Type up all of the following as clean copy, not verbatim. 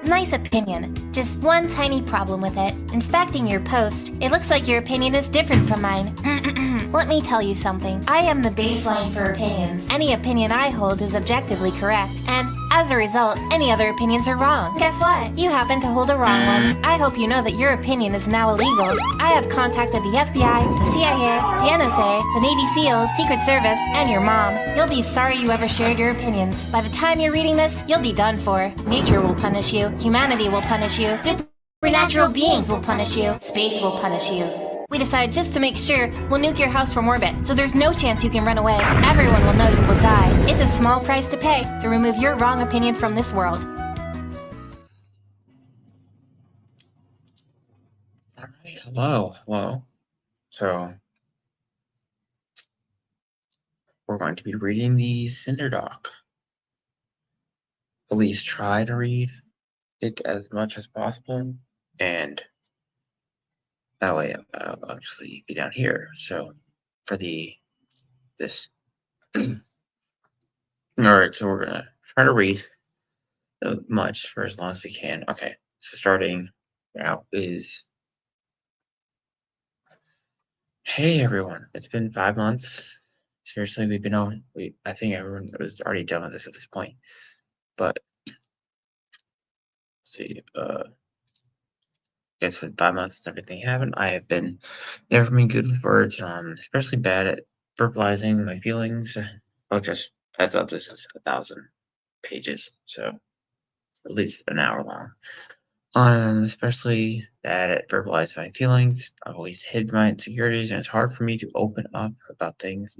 Nice opinion. Just one tiny problem with it. Inspecting your post, it looks like your opinion is different from mine. Let me tell you something. I am the baseline for opinions. Any opinion I hold is objectively correct, and as a result, any other opinions are wrong. Guess what? You happen to hold a wrong one. I hope you know that your opinion is now illegal. I have contacted the FBI, the CIA, the NSA, the Navy SEALs, Secret Service, and your mom. You'll be sorry you ever shared your opinions. By the time you're reading this, you'll be done for. Nature will punish you. Humanity will punish you. Supernatural beings will punish you. Space will punish you. We decided just to make sure we'll nuke your house from orbit, so there's no chance you can run away. Everyone will know you will die. It's a small price to pay to remove your wrong opinion from this world. Alright, hello. So, we're going to be reading the Cinder doc. Please try to read it as much as possible, and that way I'll actually be down here. So, for this. Alright, so we're gonna try to read much for as long as we can. Okay, so starting now is, hey everyone, it's been 5 months. Seriously, we've been on. I think everyone was already done with this at this point. But let's see, guess for 5 months since everything happened, I have been never been good with words. Especially bad at verbalizing my feelings. Oh, just heads up, this is 1,000 pages, so at least an hour long. Especially bad at verbalizing my feelings. I've always hid my insecurities, and it's hard for me to open up about things,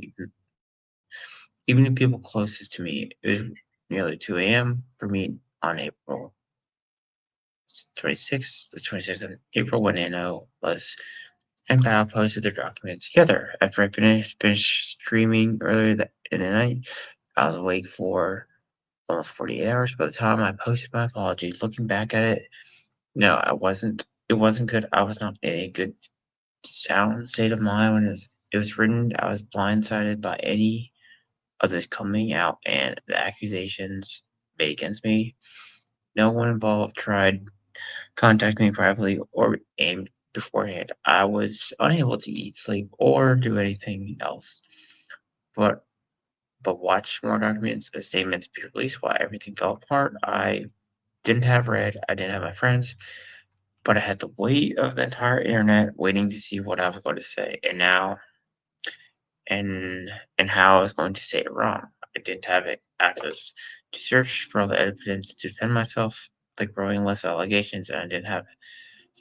even to people closest to me. It was nearly 2 a.m. for me on April 26th, the 26th of April, when Anno was and Val posted their documents together. After I finished streaming earlier in the night, I was awake for almost 48 hours by the time I posted my apologies. Looking back at it, no, I wasn't. It wasn't good. I was not in a good sound state of mind when it was written. I was blindsided by any of this coming out and the accusations made against me. No one involved tried contacting me privately or aimed beforehand. I was unable to eat, sleep, or do anything else. But watch more documents, a statements be released while everything fell apart. I didn't have Red, I didn't have my friends, but I had the weight of the entire internet waiting to see what I was going to say. And now and how I was going to say it wrong. I didn't have access to search for all the evidence to defend myself, like growing less allegations, and I didn't have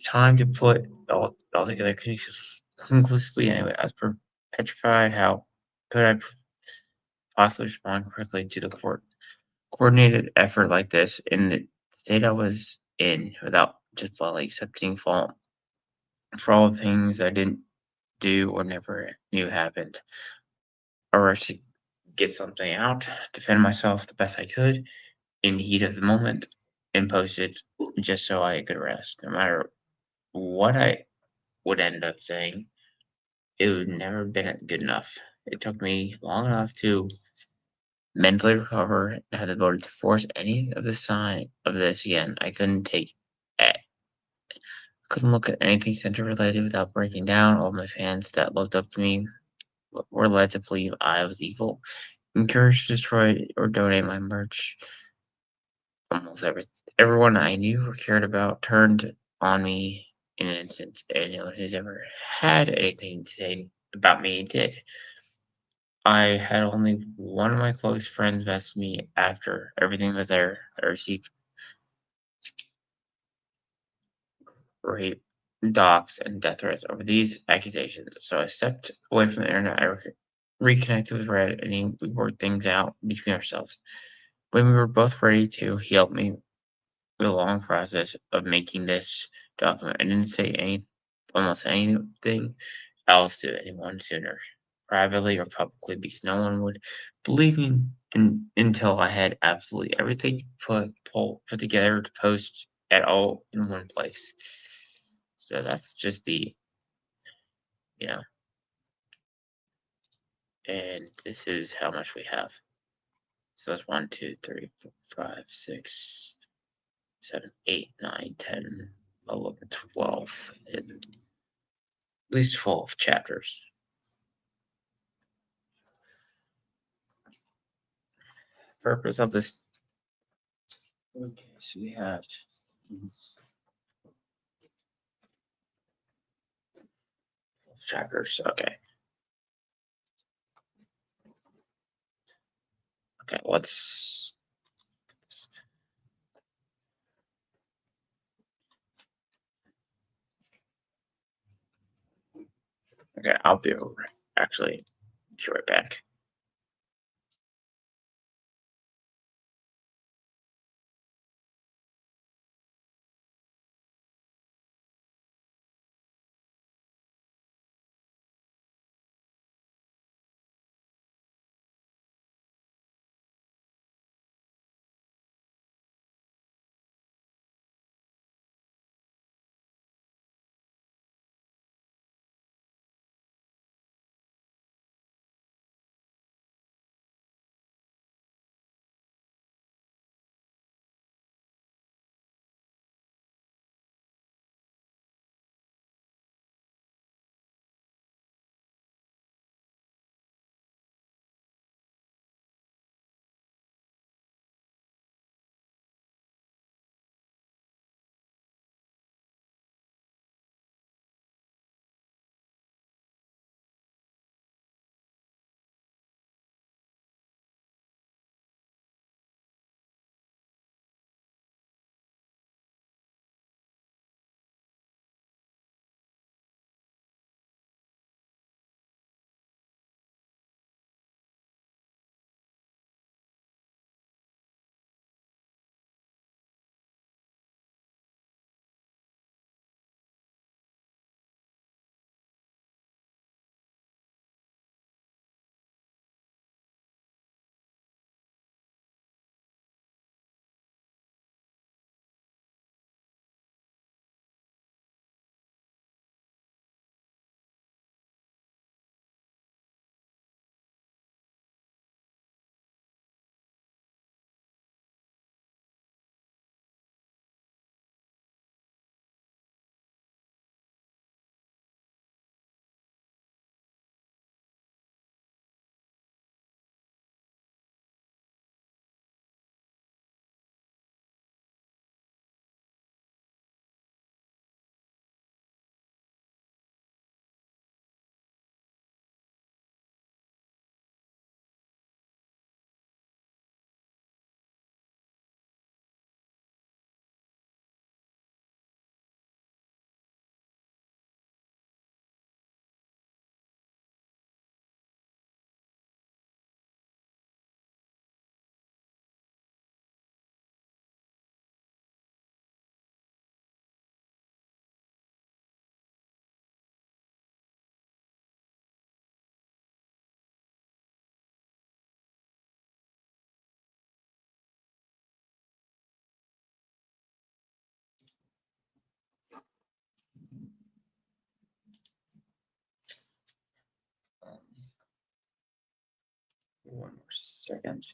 time to put all together conclusively. Anyway, I was petrified. How could I possibly respond correctly to the coordinated effort like this in the state I was in without just bluntly accepting fault for all the things I didn't do or never knew happened, or I should get something out, defend myself the best I could in the heat of the moment, and post it just so I could rest. No matter what I would end up saying, it would never been good enough. It took me long enough to mentally recover and had the ability to force any of the sign of this again. I couldn't take it. Couldn't look at anything center related without breaking down. All my fans that looked up to me were led to believe I was evil, encouraged to destroy or donate my merch. Almost everyone I knew or cared about turned on me in an instant. Anyone who's ever had anything to say about me did. I had only one of my close friends message me after everything was there. I received rape, docs, and death threats over these accusations. So I stepped away from the internet. I reconnected with Red, and we worked things out between ourselves. When we were both ready to, he helped me with the long process of making this document. I didn't say almost anything else to anyone sooner, privately or publicly, because no one would believe me until I had absolutely everything put together to post at all in one place. So that's just you know, and this is how much we have. So that's 1, 2, 3, 4, 5, 6, 7, 8, 9, 10, 11, 12. At least 12 chapters. Purpose of this. Okay, so we have these chapters. Okay. Okay, let's. Okay, I'll be actually be right back. One more second.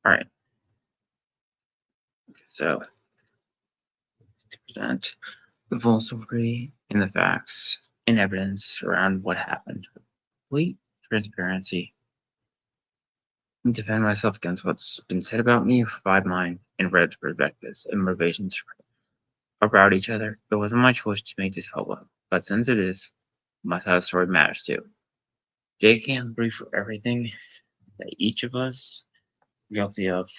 All right. So, present. the full story and the facts and evidence around what happened. Complete transparency. And defend myself against what's been said about me, provide mine and Red's perspectives and motivations about each other. It wasn't my choice to make this public, but since it is, my side of the story matters too. Jake can't brief for everything that each of us guilty of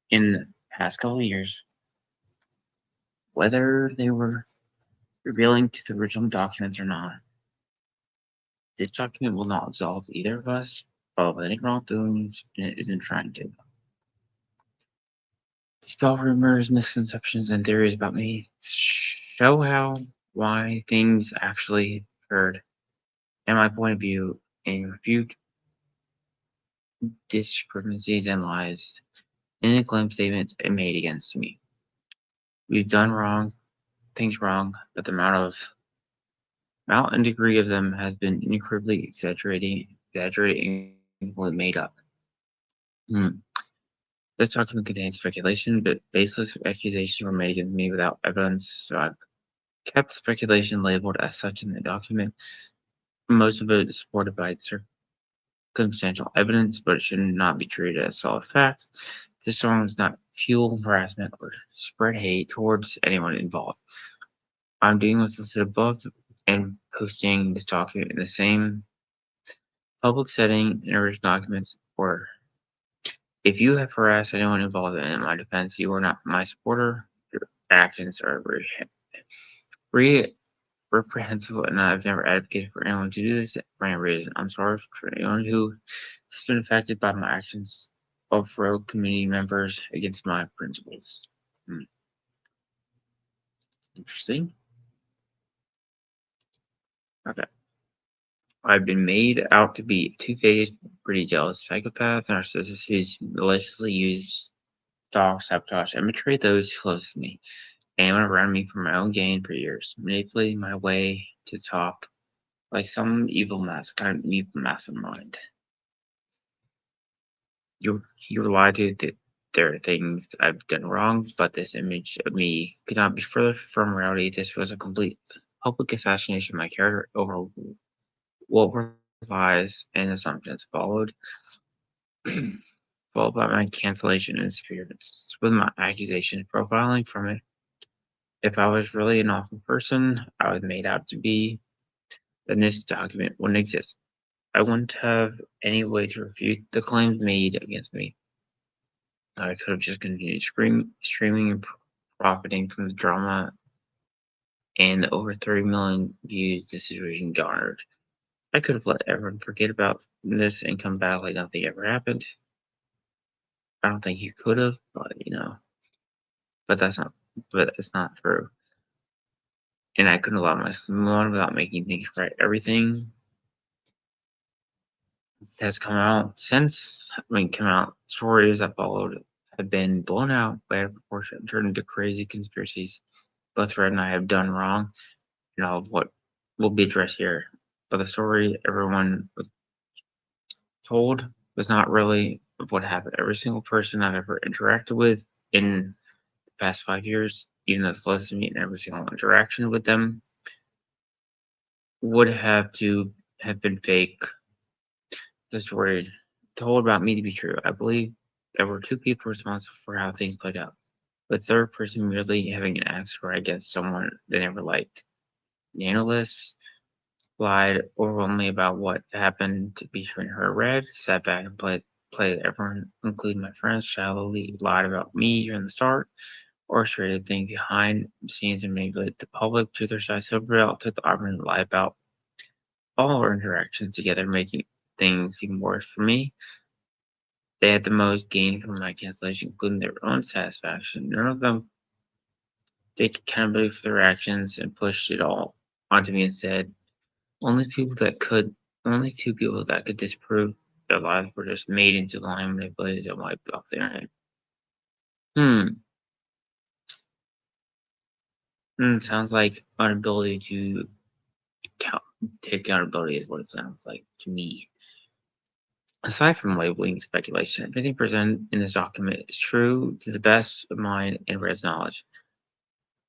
in the past couple of years, whether they were revealing to the original documents or not. This document will not absolve either of us of any wrongdoings, and it isn't trying to. Dispel rumors, misconceptions, and theories about me. Show why things actually occurred, and my point of view, and refute discrepancies and lies in the claim statements made against me. We've done things wrong, but the amount and degree of them has been incredibly exaggerating what made up. This document contains speculation, but baseless accusations were made against me without evidence, so I've kept speculation labeled as such in the document. Most of it is supported by circumstantial evidence, but it should not be treated as solid facts. This song does not fuel harassment or spread hate towards anyone involved. I'm doing what's listed above and posting this document in the same public setting in original documents, or if you have harassed anyone involved in my defense, you are not my supporter. Your actions are reprehensible, and I've never advocated for anyone to do this for any reason. I'm sorry for anyone who has been affected by my actions of rogue community members against my principles. Interesting. Okay. I've been made out to be a two-faced, pretty jealous psychopath, narcissist who's maliciously used stalk, sabotage, and betray those closest to me. Anyone around me for my own gain for years, manipulating my way to the top like some evil mastermind. You're lied to that there are things I've done wrong, but this image of me could not be further from reality. This was a complete public assassination of my character over what were lies and assumptions followed followed by my cancellation and disappearance with my accusation profiling from it. If I was really an awful person I was made out to be, then this document wouldn't exist. I wouldn't have any way to refute the claims made against me. I could have just continued streaming and profiting from the drama and the over 30 million views the situation garnered. I could have let everyone forget about this and come back like nothing ever happened. I don't think you could have, but but it's not true. And I couldn't allow myself to move on without making things right. Everything that's come out stories that followed have been blown out by a proportion and turned into crazy conspiracies. Both Red and I have done wrong, and all of what will be addressed here. But the story everyone was told was not really of what happened. Every single person I've ever interacted with in the past 5 years, even those closest to me, and every single interaction with them would have to have been fake. The story told about me to be true. I believe there were two people responsible for how things played out. The third person merely having an axe right against someone they never liked. The analyst lied overwhelmingly about what happened between her and Red, sat back and played everyone, including my friends, shallowly lied about me during the start, orchestrated things behind the scenes and manipulated the public to their side. Silverell took the opportunity to lie about all our interactions together, making things even worse for me. They had the most gain from my cancellation, including their own satisfaction. None of them take accountability for their actions and pushed it all onto me instead. Only only two people that could disprove their lives were just made into lying manipulators and wiped off the internet. Sounds like inability to take accountability is what it sounds like to me. Aside from labeling speculation, everything presented in this document is true to the best of mine and Red's knowledge.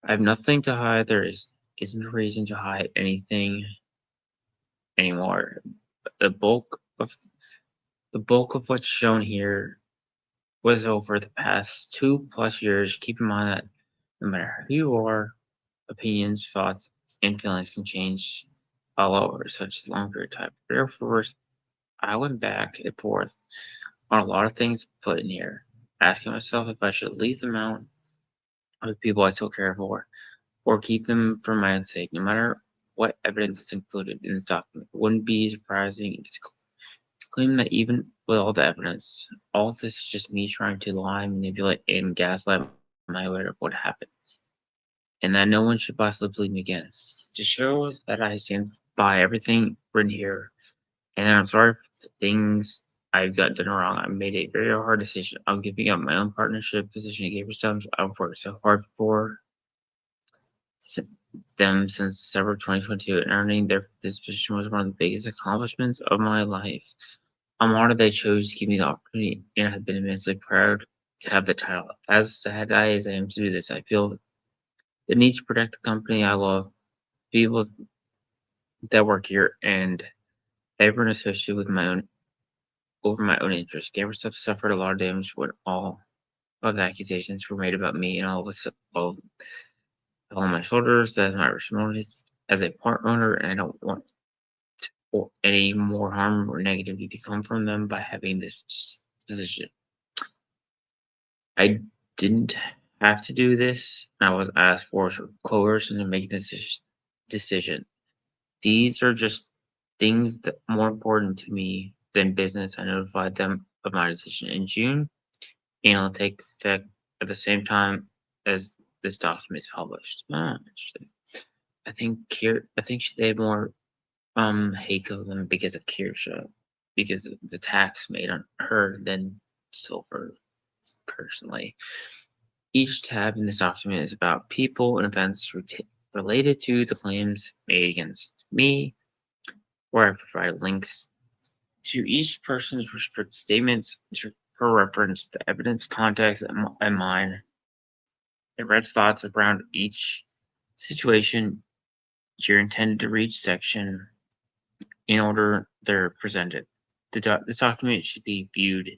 I have nothing to hide. Isn't a reason to hide anything anymore. The bulk of what's shown here was over the past 2+ years. Keep in mind that no matter who you are, opinions, thoughts, and feelings can change all over such a long period of time. Therefore, I went back and forth on a lot of things put in here, asking myself if I should leave them out of the people I still care for, or keep them for my own sake, no matter what evidence is included in this document. It wouldn't be surprising if it's claimed that even with all the evidence, all of this is just me trying to lie, manipulate, and gaslight my way of what happened, and that no one should possibly believe me again. To show that I stand by everything written here, and I'm sorry for the things I've got done wrong. I made a very hard decision. I'm giving up my own partnership position. I gave herself. I've worked so hard for them since December 2022, and earning this position was one of the biggest accomplishments of my life. I'm honored they chose to give me the opportunity, and I've been immensely proud to have the title. As sad as I am to do this, I feel the need to protect the company I love, people that work here, and everyone associated with my own over my own interests. GamerStop suffered a lot of damage when all of the accusations were made about me, and all of this all fell on my shoulders. That's my responsibility as a part owner, and I don't want any more harm or negativity to come from them by having this position. I didn't have to do this. I was asked for coerced into making this decision. These are just things that more important to me than business. I notified them of my decision in June, and it'll take effect at the same time as this document is published. Interesting. I think they had more hate of them because of Kirsha, because of the tax made on her than Silver personally. Each tab in this document is about people and events related to the claims made against me, where I provide links to each person's restricted statements for reference to evidence, context, and mine. It reads thoughts around each situation you're intended to reach section in order they're presented. This document should be viewed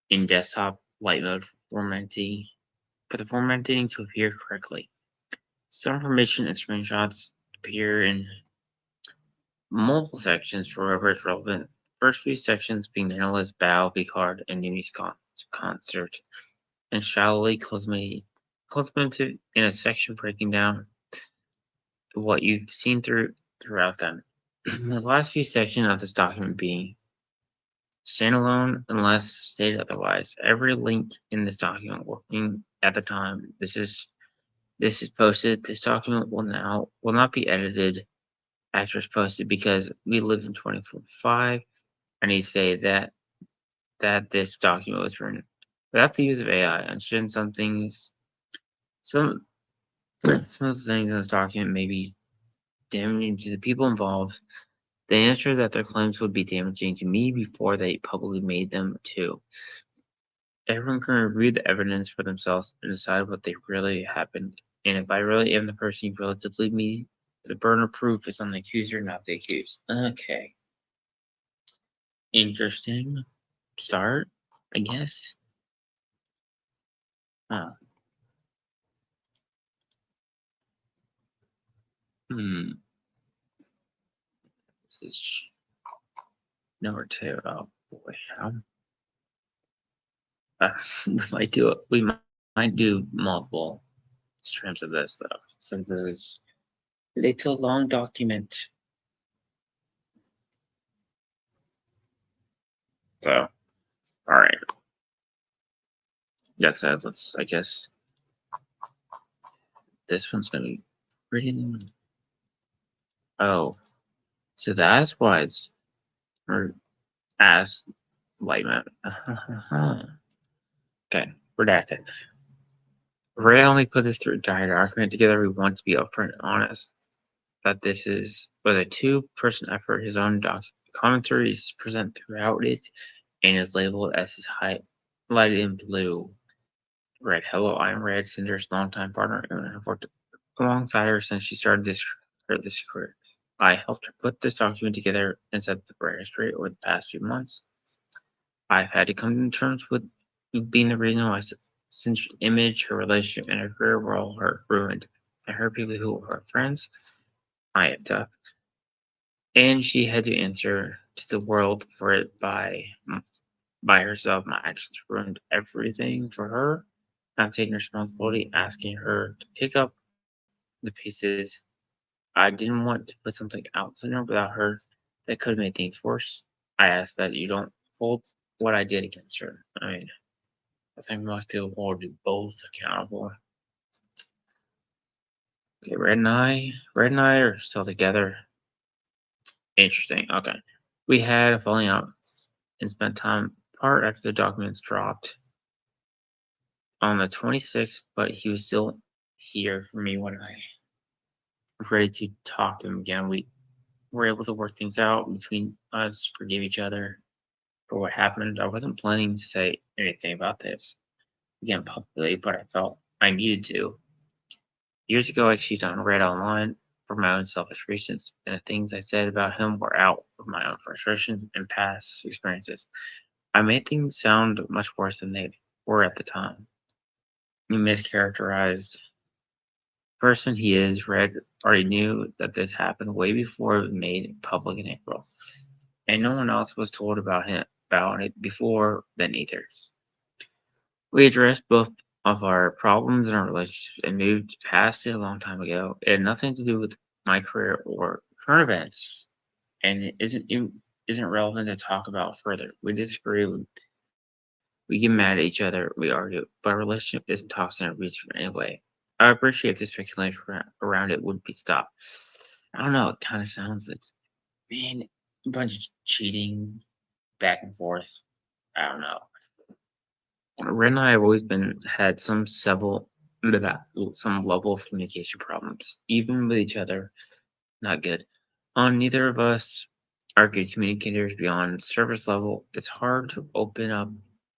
in desktop light mode for the formatting to appear correctly. Some information and screenshots appear in multiple sections for wherever it's relevant. First few sections being Analyst, Bow, Picard, and Nimi's concert, and shallowly cosmeted in a section breaking down what you've seen throughout them. The last few sections of this document being standalone unless stated otherwise. Every link in this document working at the time this is posted. This document will not be edited after it's posted because we live in 2045. I need to say that this document was written without the use of AI. And shouldn't some some of the things in this document may be damaging to the people involved. They answered that their claims would be damaging to me before they publicly made them too. Everyone can review the evidence for themselves and decide what they really happened. And if I really am the person you really to believe me, the burden of proof is on the accuser, not the accused. Okay. Interesting start, I guess. Huh. Hmm. This is number 2. Oh boy. We might do multiple streams of this though, since this is a little long document. So, alright. That said, I guess this one's gonna be pretty long. Oh, so that's why it's as light mode. Okay, redacted. Ray only put this through entire document together. We want to be upfront and honest that this is with a 2-person effort. His own commentary is present throughout it and is labeled as his highlighted in blue. Red. Hello, I'm Red, Sinder's longtime partner, and I've worked alongside her since she started this career. I helped her put this document together and set the brand straight over the past few months. I've had to come to terms with being the reason why since image, her relationship, and her career were all ruined. I hurt people who were her friends. I have done, and she had to answer to the world for it by herself. My actions ruined everything for her. I'm taking responsibility, asking her to pick up the pieces. I didn't want to put something out sooner without her. That could have made things worse. I asked that you don't hold what I did against her. I mean, I think most people will do both accountable. Okay, Red and I are still together. Interesting. Okay, we had a falling out and spent time apart after the documents dropped on the 26th, but he was still here for me when I was ready to talk to him again. We were able to work things out between us, forgive each other for what happened. I wasn't planning to say anything about this again publicly, but I felt I needed to. Years ago, I cheated on Red online for my own selfish reasons, and the things I said about him were out of my own frustration and past experiences. I made things sound much worse than they were at the time. He mischaracterized the person he is. Red already knew that this happened way before it was made public in April, and no one else was told about it before then either. We addressed both of our problems in our relationship and moved past it a long time ago. It had nothing to do with my career or current events, and it isn't relevant to talk about further. We disagree. We get mad at each other. We argue, but our relationship isn't toxic or abusive in any way. I appreciate if the speculation around it would be stopped. I don't know. It kind of sounds like, man, a bunch of cheating back and forth. I don't know. Ren and I have always been had some level of communication problems, even with each other. Not good. Neither of us are good communicators beyond surface level. It's hard to open up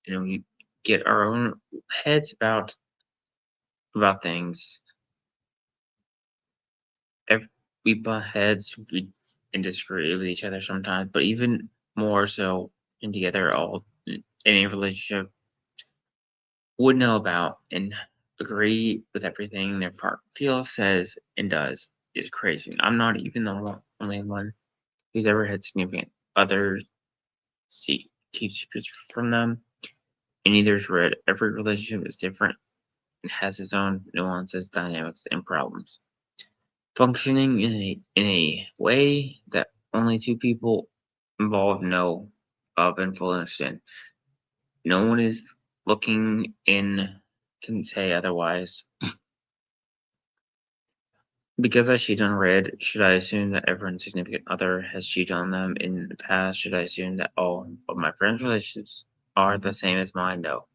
and we get our own heads about things. Ev- we butt heads and disagree with each other sometimes, but even more so in together, all in any relationship would know about and agree with everything their partner feels, says, and does is crazy. I'm not even the only one who's ever had significant others keep secrets from them, and neither's Red. Every relationship is different and has its own nuances, dynamics, and problems. Functioning in a way that only two people involved know of and fully understand. No one is looking in can say otherwise. Because I cheat on Red, should I assume that everyone's significant other has cheated on them in the past? Should I assume that all of my friends' relationships are the same as mine? No.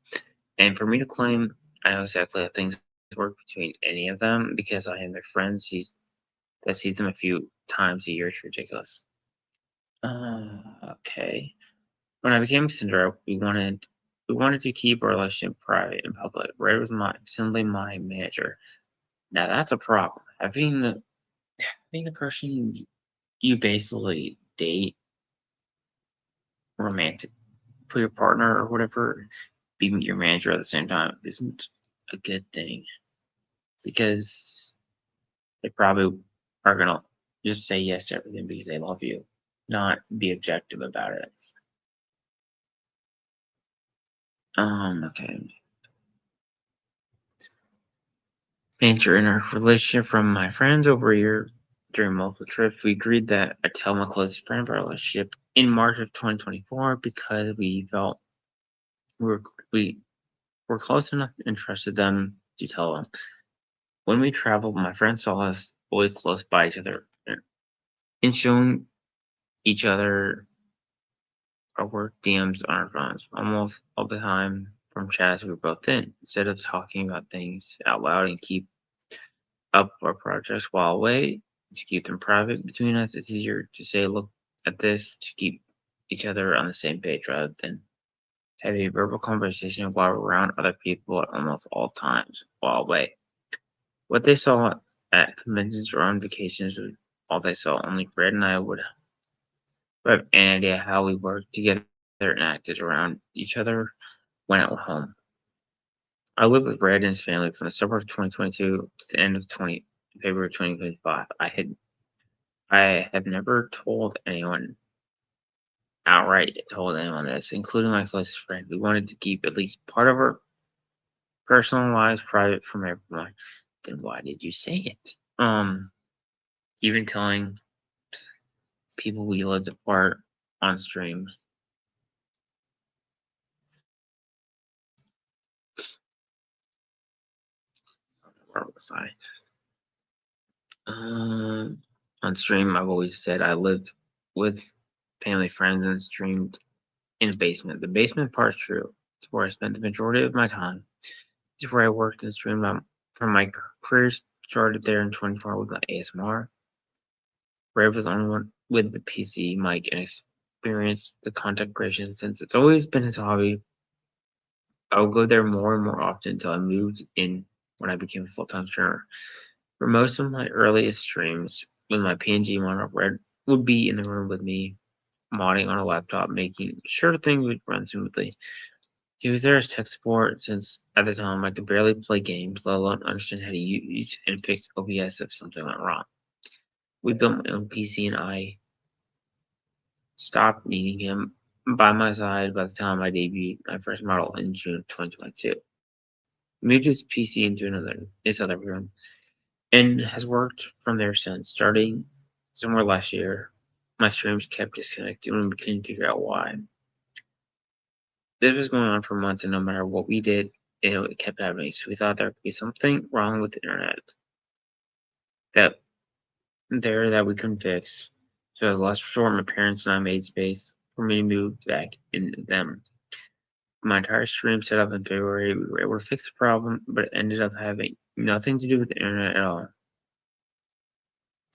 And for me to claim I know exactly how things work between any of them because I am their friend that sees them a few times a year is ridiculous. Okay. When I became Cinder, we wanted to keep our relationship private and public. Red was simply my manager. Now that's a problem. Having the person you basically date romantic for your partner or whatever, being your manager at the same time isn't a good thing because they probably are gonna just say yes to everything because they love you, not be objective about it. Okay. Manager in our relationship from my friends over a year during multiple trips, we agreed that I'd tell my closest friend of our relationship in March of 2024 because we felt we were close enough and trusted them to tell them. When we traveled, my friends saw us always close by each other and showing each other our work DMs on our phones almost all the time from chats we were both in. Instead of talking about things out loud and keep up our projects while away to keep them private between us, it's easier to say, look at this to keep each other on the same page rather than have a verbal conversation while we're around other people at almost all times while away. What they saw at conventions or on vacations was all they saw. Only Brad and I would have any idea how we worked together and acted around each other when at home. I lived with Brad and his family from the summer of 2022 to the end of February 2025. I have never told anyone this, including my closest friend. We wanted to keep at least part of our personal lives private from everyone. Then why did you say it? Even telling people we lived apart on stream. Where was I? On stream, I've always said I lived with family friends and streamed in a basement. The basement part's true. It's where I spent the majority of my time. It's where I worked and streamed from my career started there in 24 with my ASMR. Brave was the only one with the PC mic and experienced the content creation since it's always been his hobby. I would go there more and more often until I moved in when I became a full-time streamer. For most of my earliest streams, with my PNG monitor, Red would be in the room with me, modding on a laptop, making sure things would run smoothly. He was there as tech support since at the time I could barely play games, let alone understand how to use and fix OBS if something went wrong. We built my own PC and I stopped needing him by my side by the time I debuted my first model in June of 2022. We moved his PC into his other room and has worked from there since. Starting somewhere last year, my streams kept disconnecting and we couldn't figure out why. This was going on for months, and no matter what we did, it kept happening. So we thought there could be something wrong with the internet that that we couldn't fix. So as a last resort, my parents and I made space for me to move back into them. My entire stream set up in February. We were able to fix the problem, but it ended up having nothing to do with the internet at all.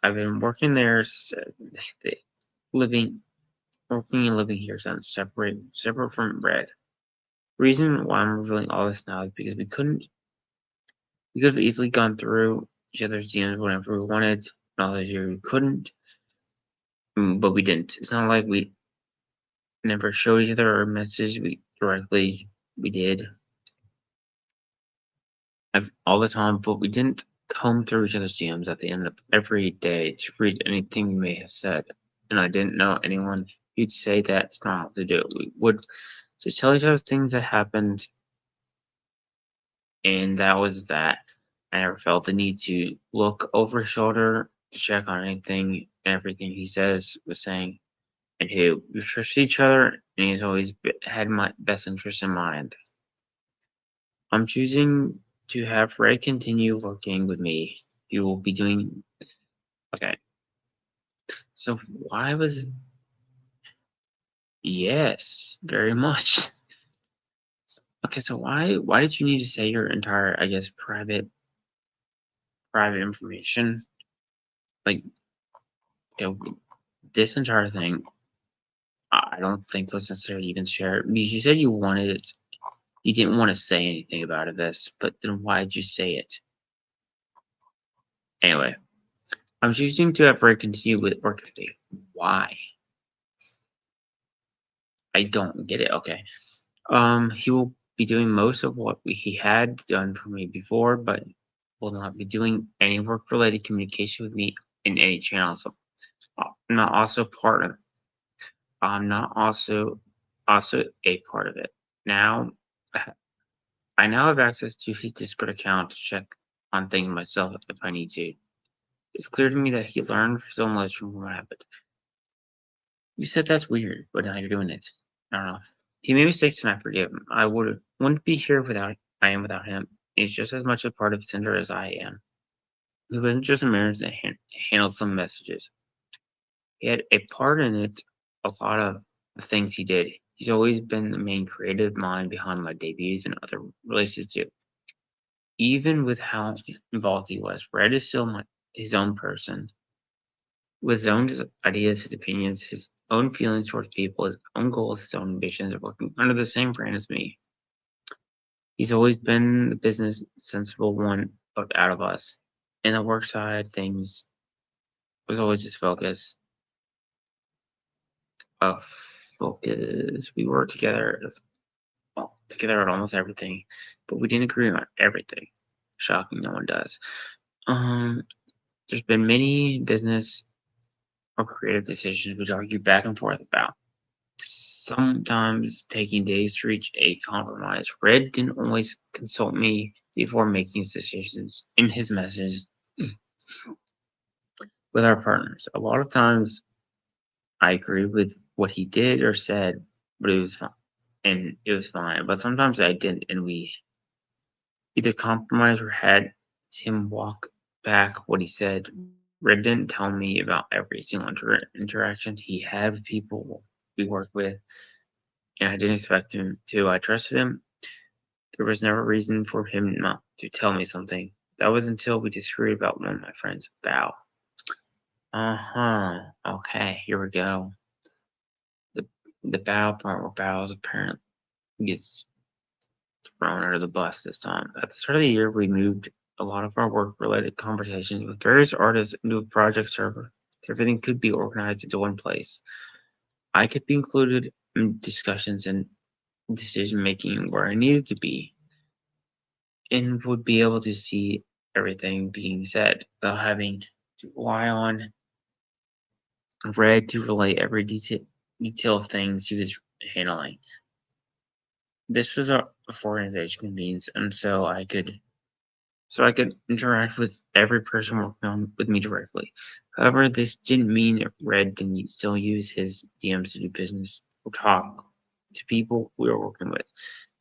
I've been working there, living, working and living here since separate from Red. Reason why I'm revealing all this now is because we could have easily gone through each other's DMs whenever we wanted. And all those years we couldn't, but we didn't. It's not like we never showed each other our message directly. We did all the time, but we didn't comb through each other's DMs at the end of every day to read anything we may have said. And I didn't know anyone who'd say that's normal to do. We would just tell each other things that happened, and that was that. I never felt the need to look over his shoulder to check on anything and everything he was saying, and who. We trust each other, and he's always had my best interest in mind. I'm choosing to have Ray continue working with me. He will be doing. Okay. So why was. Yes, very much. Okay, so why did you need to say your entire, I guess, private information? Like, okay, this entire thing, I don't think was necessarily even shared because you said you wanted it. You didn't want to say anything about this, but then why did you say it? Anyway, I'm choosing to have Ray continue with work with me. Why? I don't get it. Okay. He will be doing most of what he had done for me before, but will not be doing any work-related communication with me in any channel. So I'm not also part of. I'm not also a part of it. Now, I now have access to his Discord account to check on things myself if I need to. It's clear to me that he learned so much from what happened. You said that's weird, but now you're doing it. I don't know. He made mistakes and I forgive him. Wouldn't be here without him. He's just as much a part of Sinder as I am. He wasn't just a marriage that handled some messages. He had a part in it, a lot of the things he did. He's always been the main creative mind behind my debuts and other releases too. Even with how involved he was, Red is still his own person, with his own ideas, his opinions, his own feelings towards people, his own goals, his own ambitions of working under the same brand as me. He's always been the business sensible one out of us. In the work side, things was always his focus. Of focus. We worked together together on almost everything, but we didn't agree on everything. Shocking, no one does. There's been many business or creative decisions we argued back and forth about, sometimes taking days to reach a compromise. Red didn't always consult me before making decisions in his message with our partners. A lot of times I agree with what he did or said, but it was fine. And it was fine. But sometimes I didn't, and we either compromised or had him walk back what he said. Red didn't tell me about every single interaction he had with people we worked with, and I didn't expect him to. I trusted him. There was never reason for him not to tell me something. That was until we disagreed about one of my friends' bow. Okay, here we go. The the bow part where bows apparently gets thrown under the bus this time. At the start of the year, we moved a lot of our work-related conversations with various artists into a project server. Everything could be organized into one place. I could be included in discussions and decision making where I needed to be, and would be able to see everything being said without having to rely on Red to relay every detail of things he was handling. This was a for organization convenience, and so I could interact with every person working on with me directly. However, this didn't mean that Red didn't still use his DMs to do business or talk to people we were working with.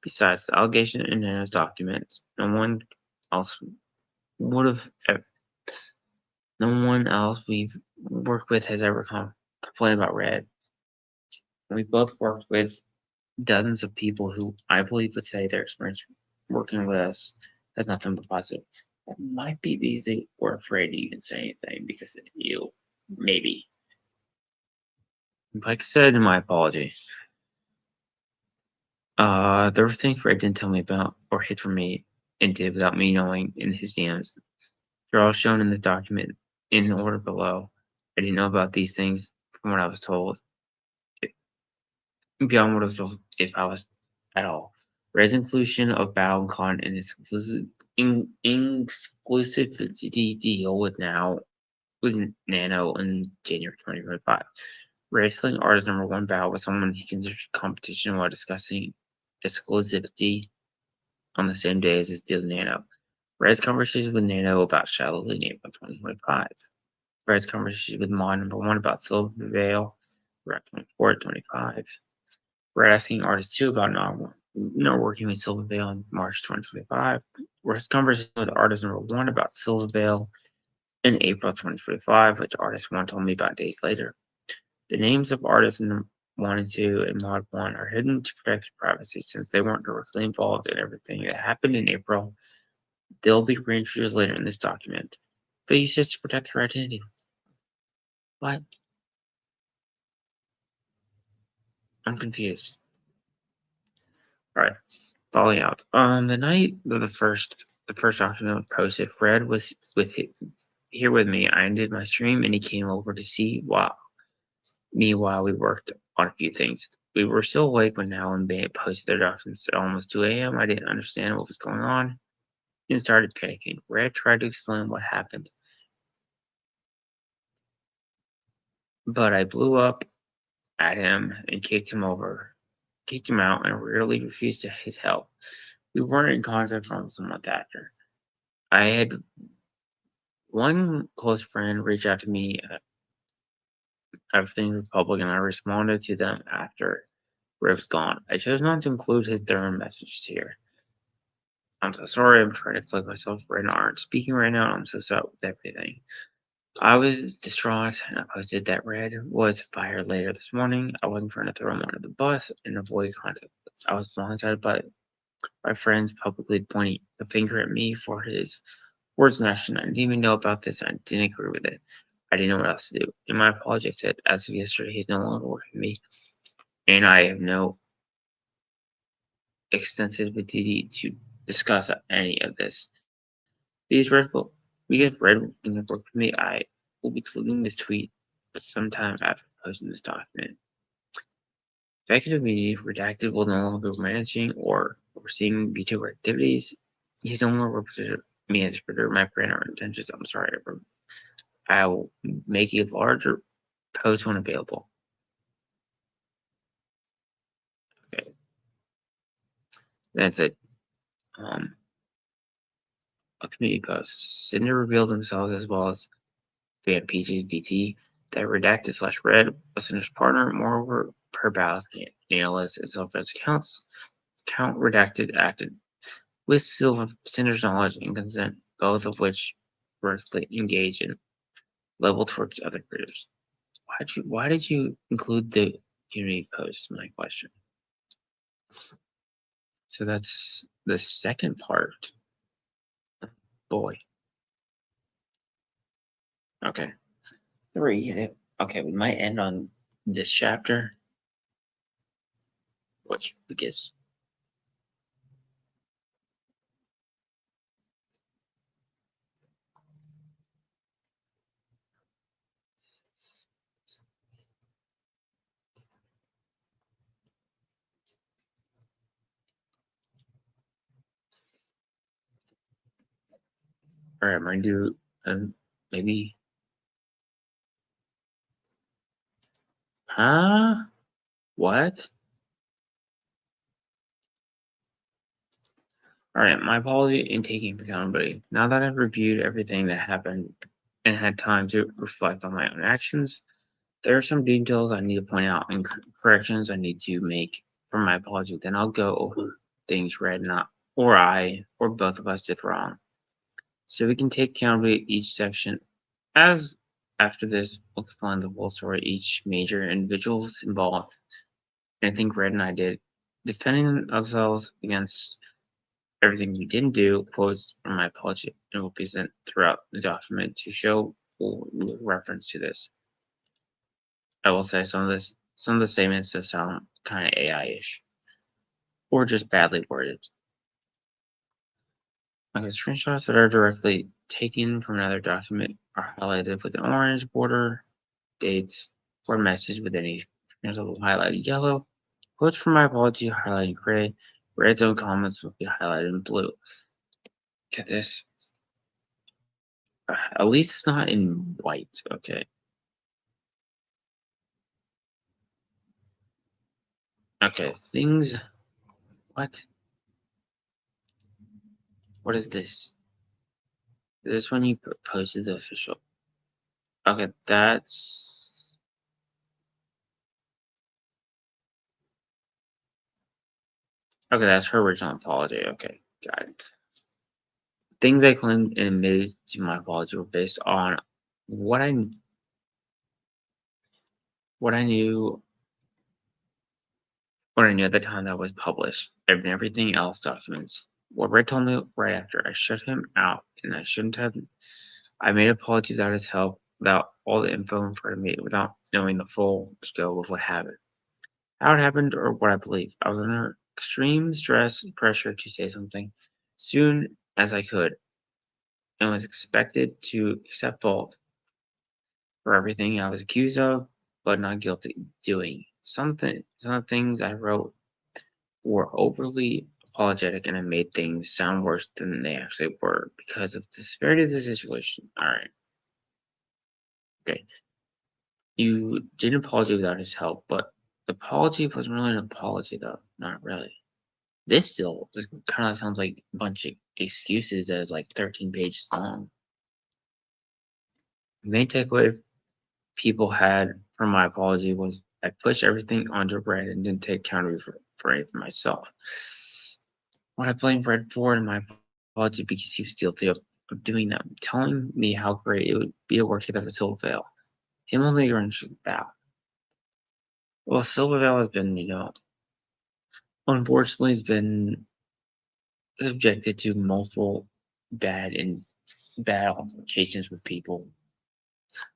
Besides the allegation in Nana's documents, else would have no one else we've worked with has ever complained about Red. We both worked with dozens of people who I believe would say their experience working with us has nothing but positive. That might be because they were afraid to even say anything because you maybe. Like I said in my apology, there were things Fred didn't tell me about or hid from me and did without me knowing in his DMs. They're all shown in the document in order below. I didn't know about these things from what I was told. Beyond what I was told if I was at all. Red's inclusion of Bao and Con in its exclusivity deal with Nano in January 2025. Red telling artist number one Bao was someone he considered competition while discussing exclusivity on the same day as his deal with Nano. Red's conversation with Nano about Shallowly in April 2025. Red's conversation with Mon number one about Silver Veil, around 24 25. We're asking artists too about not working with Silver Veil in March 2025. We're conversation with artist number one about Silver Veil in April 2025, which artist one told me about days later. The names of artists in 1 and 2 and Mod 1 are hidden to protect their privacy since they weren't directly involved in everything that happened in April. They'll be reintroduced later in this document. But used just to protect their identity. What? I'm confused. Alright, falling out. The night of the first document was posted, Fred was here with me. I ended my stream and he came over to see while we worked on a few things. We were still awake when Now and Bay posted their documents at almost 2 a.m. I didn't understand what was going on and started panicking. Red tried to explain what happened, but I blew up at him and kicked him out, and really refused his help. We weren't in contact for almost a month after. I had one close friend reach out to me Everything Republic, and I responded to them after Riv's gone. I chose not to include their own messages here. I'm so sorry. I'm trying to collect myself right now. Aren't speaking right now. I'm so sorry with everything. I was distraught, and I posted that Red was fired later this morning. I wasn't trying to throw him under the bus and avoid contact. I was blindsided by my friends publicly pointing the finger at me for his words and action. I didn't even know about this. I didn't agree with it. I didn't know what else to do. In my apology, I said, as of yesterday, he's no longer working with me, and I have no extensivity to discuss any of this. These because Red didn't work for me, I will be deleting this tweet sometime after posting this document. Executive meeting redacted will no longer be managing or overseeing VTuber activities. He's no longer represented me as a my brand or intentions. I'm sorry, I will make a larger post when available. Okay, that's it. A community post. Sinder revealed themselves as well as fan PG's BT that redacted / red was Sinder's partner. Moreover, per Bow's analysts and self-as accounts, count redacted acted with Sinder's knowledge and consent, both of which directly engage in level towards other creators. Why did you include the community post? My question. So that's the second part. Boy. Okay. 3. Okay, we might end on this chapter, which because all right, I'm gonna do maybe what? All right, my apology in taking accountability. Now that I've reviewed everything that happened and had time to reflect on my own actions, there are some details I need to point out and corrections I need to make for my apology. Then I'll go over things Red not or I or both of us did wrong. So we can take accountability each section. As after this, we'll explain the full story, each major individuals involved. And I think Red and I did, defending ourselves against everything we didn't do, quotes from my apology, and will be sent throughout the document to show reference to this. I will say some of the statements that sound kind of AI-ish or just badly worded. Okay, screenshots that are directly taken from another document are highlighted with an orange border, dates, or message within each screenshot highlighted yellow. Quotes from my apology highlighted gray. Red zone comments will be highlighted in blue. Get this. At least it's not in white, okay. Okay, things. What? What is this? Is this when you posted the official? Okay, that's. Okay, that's her original apology. Okay, got it. Things I claimed and admitted to my apology were based on what I what I knew what I knew at the time that was published, and everything else documents. What Red told me right after I shut him out, and I shouldn't have. I made an apology without his help, without all the info in front of me, without knowing the full scope of what happened. How it happened or what I believe. I was under extreme stress and pressure to say something soon as I could, and was expected to accept fault for everything I was accused of, but not guilty doing. Some of the things I wrote were overly apologetic, and I made things sound worse than they actually were because of the severity of the situation. All right. Okay. You didn't apologize without his help, but the apology wasn't really an apology, though. Not really. This still kind of sounds like a bunch of excuses that is like 13 pages long. The main takeaway people had from my apology was I pushed everything onto Brad and didn't take accountability for anything myself. What I blamed Brad for in my apology because he was guilty of doing that, telling me how great it would be to work together with Silvervale. Him only arranged with Val. Well, Silvervale has been, unfortunately, has been subjected to multiple bad altercations with people.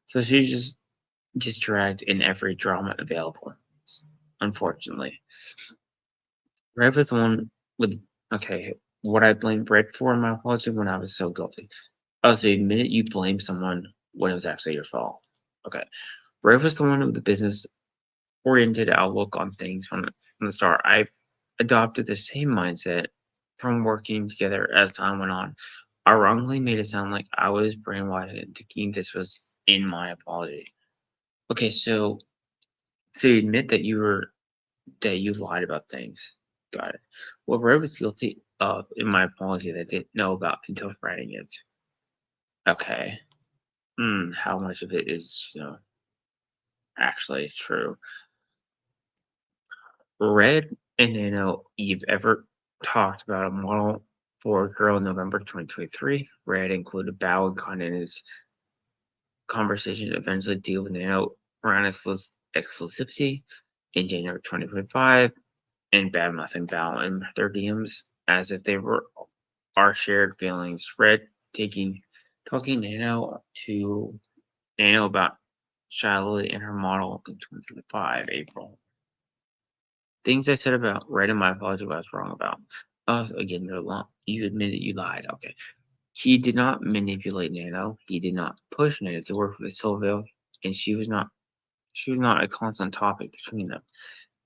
So she just dragged in every drama available. Unfortunately, Red was the one with okay. What I blamed Red for in my apology when I was so guilty Oh, so you admitted you blamed someone when it was actually your fault. Okay. Red was the one with the business-oriented outlook on things from the start. I adopted the same mindset from working together as time went on. I wrongly made it sound like I was brainwashed into thinking this was in my apology. Okay, so you admit that you lied about things. Got it. What Red was guilty of in my apology that I didn't know about until writing it. Okay. How much of it is, actually true? Red and you've ever talked about a model for a girl in November 2023. Red included Bow and Con in his conversation to eventually deal with around exclusivity in January 2025, and Badmouth and Bow in their DMs as if they were our shared feelings. Red talking to Nano about Shiloh and her model in 2025, April. Things I said about Red in my apology I was wrong about. Oh, again, you admitted you lied. Okay. He did not manipulate Nano. He did not push Nano to work with Silvio, and she was not a constant topic between them.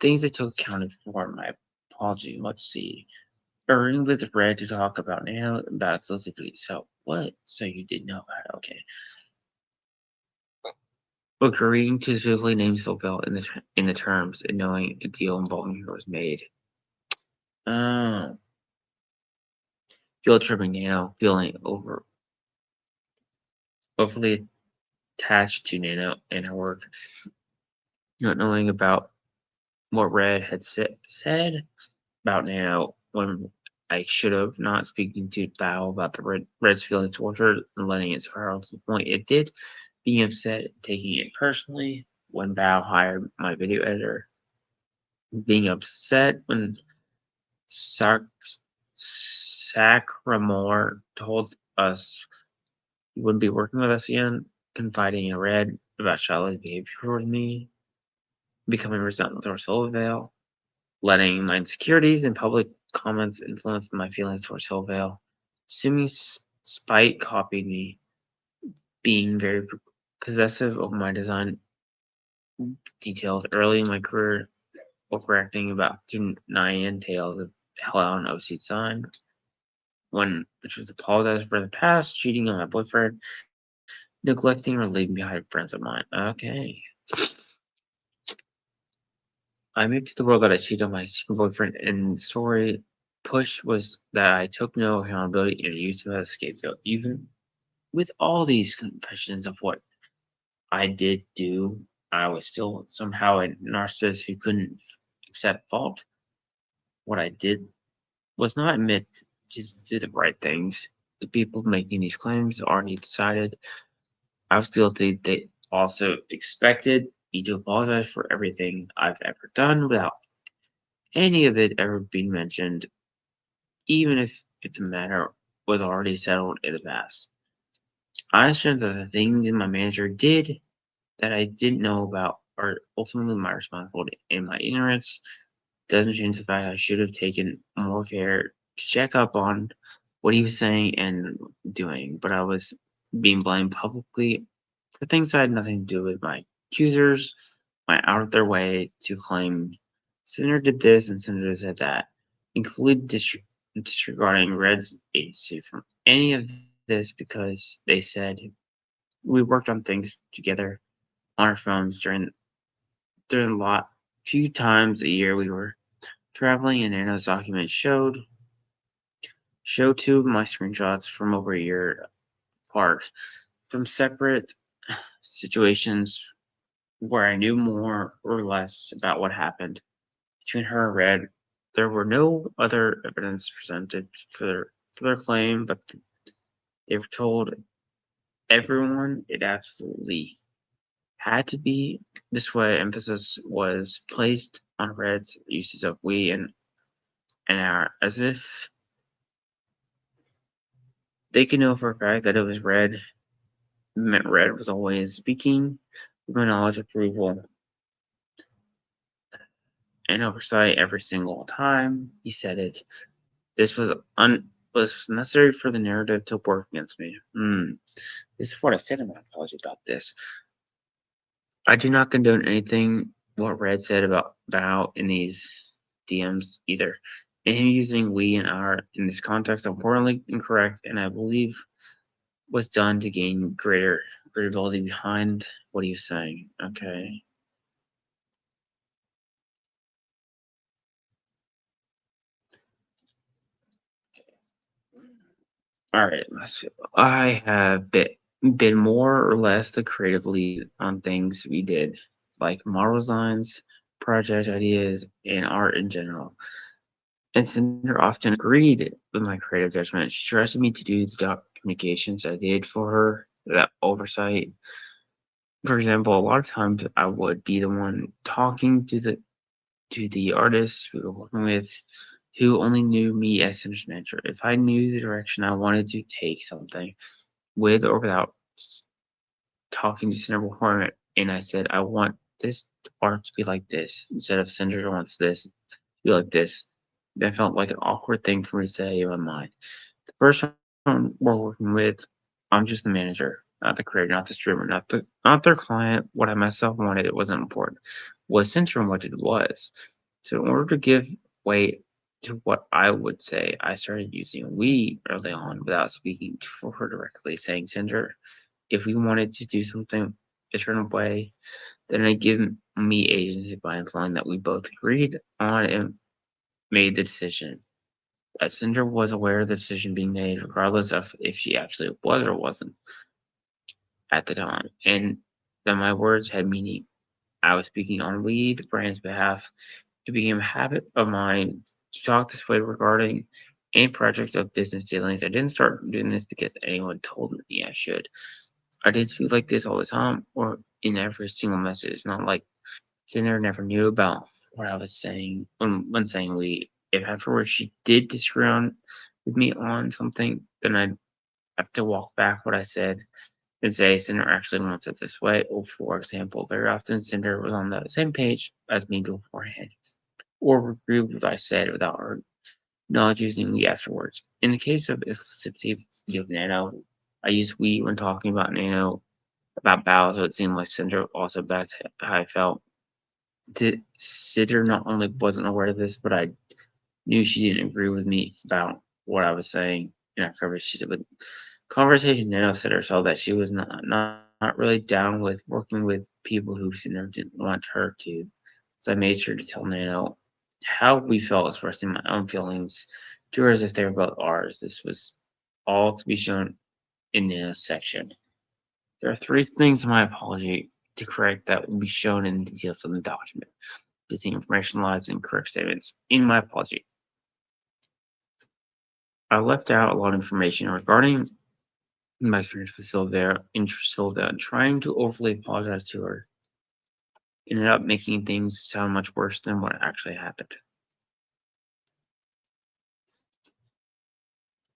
Things I took accounted for in my apology. Let's see. Agreeing with Red to talk about Nano about specifically. So what? So you did know that? Okay. Agreeing to specifically name Silvio in the terms and knowing a deal involving her was made. Oh. Guilt tripping Nano, feeling overly attached to Nano and her work, not knowing about what Red had said about Nano when I should have, not speaking to Bao about the Red's feelings towards her and letting it spiral to the point it did, being upset, taking it personally when Bao hired my video editor, being upset when Sacramore told us he wouldn't be working with us again, confiding in Red about Charlotte's behavior towards me, becoming resentful towards Silvale, letting my insecurities and public comments influence my feelings towards Silvale, assuming Spite copied me, being very possessive of my design details early in my career, overacting about Nyan tales of Hell on OC design, which was apologized for the past, cheating on my boyfriend, neglecting or leaving behind friends of mine. Okay. I moved to the world that I cheated on my secret boyfriend, and the story push was that I took no accountability and used him as a scapegoat. Even with all these confessions of what I did do, I was still somehow a narcissist who couldn't accept fault. What I did was not admit to do the right things. The people making these claims already decided I was guilty. They also expected me to apologize for everything I've ever done without any of it ever being mentioned, even if the matter was already settled in the past. I understand that the things my manager did that I didn't know about are ultimately my responsibility, and my ignorance doesn't change the fact I should have taken more care to check up on what he was saying and doing, but I was being blamed publicly for things I had nothing to do with. My accusers went out of their way to claim Sinder did this and Sinder said that, including disregarding Red's agency from any of this because they said we worked on things together on our phones during a few times a year we were traveling, and Anna's document showed two of my screenshots from over a year apart from separate situations where I knew more or less about what happened between her and Red. There were no other evidence presented for their claim, but they were told everyone it absolutely had to be this way. Emphasis was placed on Red's uses of we and our, as if they could know for a fact that it was Red. Meant Red was always speaking with my knowledge, approval, and oversight every single time he said it. This was was necessary for the narrative to work against me. This is what I said in my apology about this. I do not condone anything what Red said about Bao in these DMs either. And him using we and our in this context are morally incorrect, and I believe was done to gain greater credibility behind what he was saying. Okay. All right. Let's see. I have been more or less the creative lead on things we did, like model designs, project ideas, and art in general. And Cinder often agreed with my creative judgment. She trusted me to do the doc communications I did for her, that oversight. For example, a lot of times I would be the one talking to the artists we were working with who only knew me as Cinder's manager. If I knew the direction I wanted to take something with or without talking to Cinder beforehand, and I said, I want this art to be like this instead of Cinder wants this to be like this. That felt like an awkward thing for me to say in my mind. The person we're working with, I'm just the manager, not the creator, not the streamer, not their client. What I myself wanted, it wasn't important. Was Cinder what it was. So in order to give weight to what I would say, I started using we early on without speaking for her directly, saying, Cinder, if we wanted to do something a certain way, then it give me agency by implying that we both agreed on and made the decision. That Cinder was aware of the decision being made, regardless of if she actually was or wasn't at the time, and that my words had meaning. I was speaking on we, the brand's behalf. It became a habit of mine to talk this way regarding any project of business dealings. I didn't start doing this because anyone told me I should. I did speak like this all the time or in every single message, not like Cinder never knew about what I was saying when saying we. If afterwards she did disagree with me on something, then I'd have to walk back what I said and say Cinder actually wants it this way. Or for example, very often Cinder was on the same page as me beforehand, or agree with what I said without her knowledge using we afterwards. In the case of exclusivity of Nano, I use we when talking about Nano about Bao, so it seemed like Cinder also backed how I felt. Cinder not only wasn't aware of this, but I knew she didn't agree with me about what I was saying in our conversation. Nano said herself that she was not really down with working with people who Cinder didn't want her to. So I made sure to tell Nano how we felt, expressing my own feelings to her as if they were both ours. This was all to be shown in Nano's section. There are three things in my apology to correct that will be shown in the details of the document. Using information lies and correct statements. In my apology, I left out a lot of information regarding my experience with Sylvia, and trying to overly apologize to her ended up making things sound much worse than what actually happened.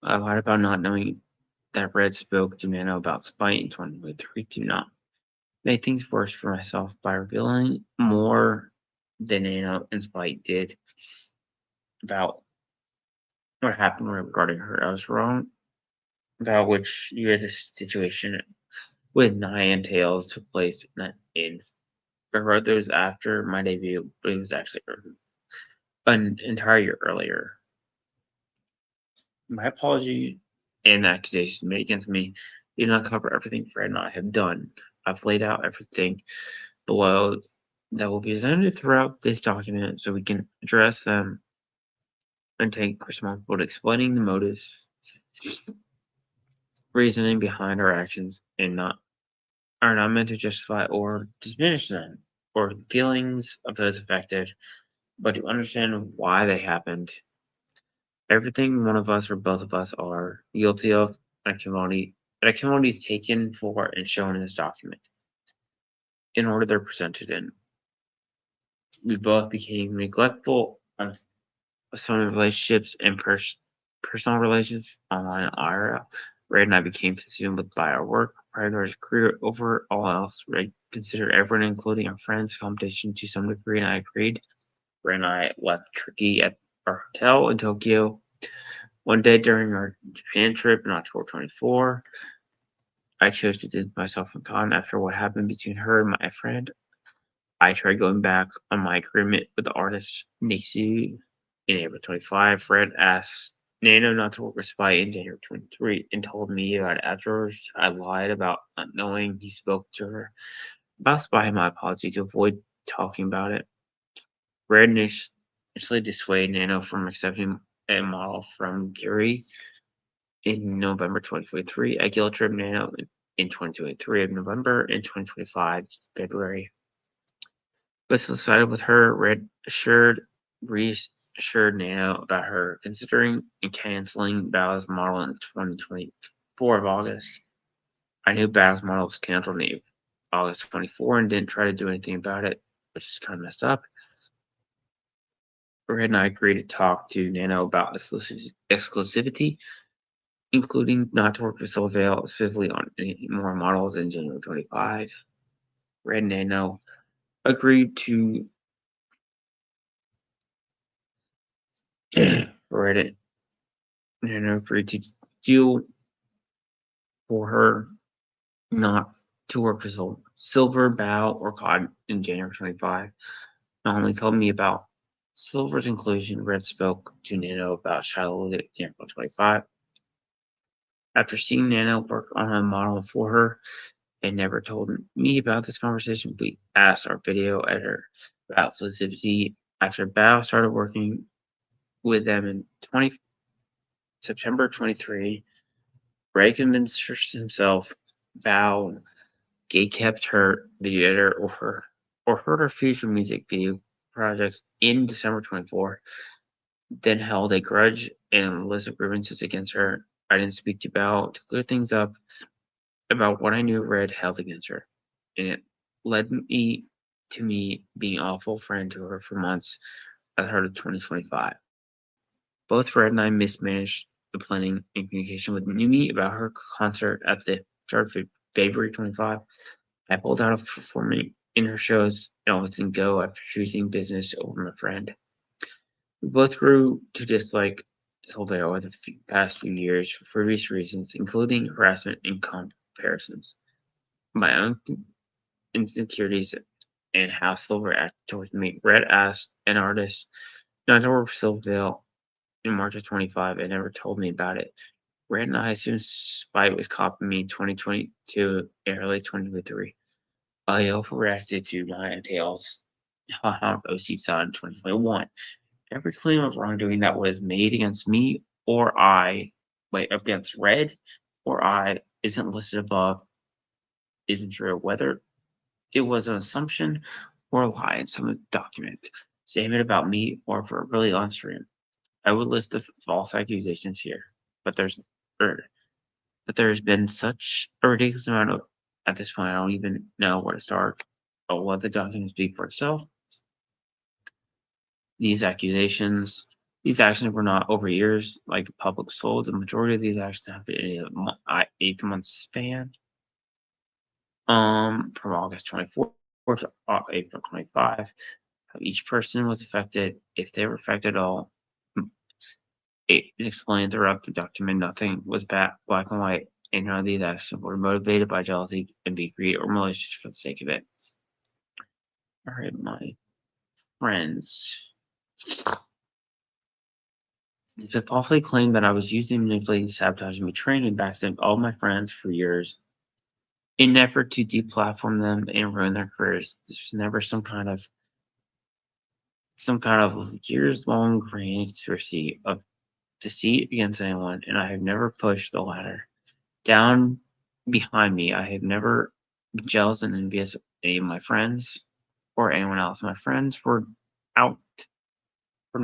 I lied about not knowing that Red spoke to Nano about spite in 2023 to not make things worse for myself by revealing more than Nano and Spite did about what happened regarding her. I was wrong about which year this situation with Nye and Tails took place in I wrote those after my debut, but it was actually an entire year earlier. My apology and the accusation made against me did not cover everything Fred and I have done. I've laid out everything below that will be presented throughout this document so we can address them and take responsibility explaining the motives, reasoning behind our actions, and not are not meant to justify or diminish them or the feelings of those affected, but to understand why they happened. Everything one of us or both of us are guilty of accountability is taken for and shown in this document in order they're presented in. We both became neglectful on some relationships and personal relationships online IRL. Ray and I became consumed by our work, prioritized career over all else. Ray considered everyone, including our friends, competition to some degree, and I agreed. Ray and I left Tricky at our hotel in Tokyo One day during our Japan trip in October 24, I chose to distance myself from Con after what happened between her and my friend. I tried going back on my agreement with the artist Nixie in April 25. Fred asked Nano not to work with Spy in January 23 and told me about it afterwards. I lied about not knowing he spoke to her about Spy and my apology to avoid talking about it. Red initially dissuaded Nano from accepting a model from Gary in November 2023. I guilt tripped Nano in 2023 of November and 2025 February. But still sided with her. Red reassured Nano about her considering and canceling Battle's model in 2024 of August. I knew Battle's model was canceled in August 24 and didn't try to do anything about it, which is kind of messed up. Red and I agreed to talk to Nano about exclusivity, including not to work with Silvale specifically on any more models in January 25. Red and Nano agreed to Reddit. Nano agreed to deal for her not to work with Silver, Bow, or Cod in January 25. Not only told me about Silver's inclusion, Red spoke to Nano about Shiloh in April 25. After seeing Nano work on a model for her and never told me about this conversation, we asked our video editor about exclusivity. After Bao started working with them in September 23, Ray convinced himself Bao kept her video editor or heard her future music video projects in December 24, then held a grudge and list of grievances against her. I didn't speak to Bao to clear things up about what I knew Red held against her, and it led me to me being an awful friend to her for months at the heart of 2025. Both Red and I mismanaged the planning and communication with Numi about her concert at the start of February 25. I pulled out of performing in her shows and almost didn't go after choosing business over my friend. We both grew to dislike Solvay over the past few years for various reasons, including harassment and comparisons. My own insecurities and how Silver acted towards me. Red asked an artist not to work with Silverville in March of 25 and never told me about it. Red and I assumed Spite was copying me in 2022 and early 2023. I overreacted to my tales on OC side in 2021. Every claim of wrongdoing that was made against me or against Red or I isn't listed above isn't true. Whether it was an assumption or a lie in some document, statement about me or if it really on stream. I would list the false accusations here, but there's been such a ridiculous amount of at this point I don't even know where to start or let the documents speak for itself. These actions, these actions were not over years like the public sold. The majority of these actions happened in an 8 month span. From August 24th to April 25. How each person was affected, if they were affected at all. It is explained throughout the document. Nothing was black and white, and none of these actions were motivated by jealousy and greed or malicious for the sake of it. All right, my friends. They falsely claimed that I was using, manipulating, sabotaging, betraying, and backstabbing all my friends for years in an effort to deplatform them and ruin their careers. This was never some kind of years-long grand conspiracy of deceit against anyone, and I have never pushed the ladder down behind me. I have never been jealous and envious of any of my friends or anyone else. My friends were out. We're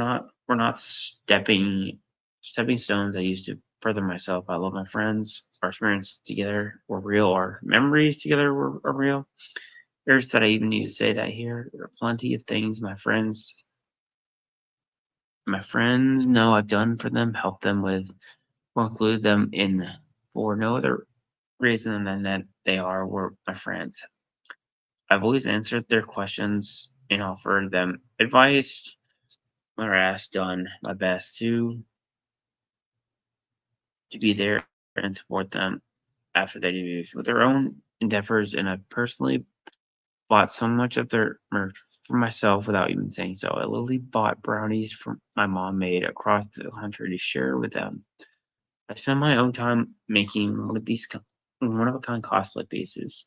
not stepping stones I used to further myself. I love my friends. Our experiences together were real. Our memories together are real. There's that I even need to say that here. There are plenty of things my friends know I've done for them, helped them with, or included them in for no other reason than that they were my friends. I've always answered their questions and offered them advice when asked, done my best to to be there and support them after they debuted with their own endeavors, and I personally bought so much of their merch for myself without even saying so. I literally bought brownies from my mom made across the country to share with them. I spent my own time making one of these one of a kind cosplay pieces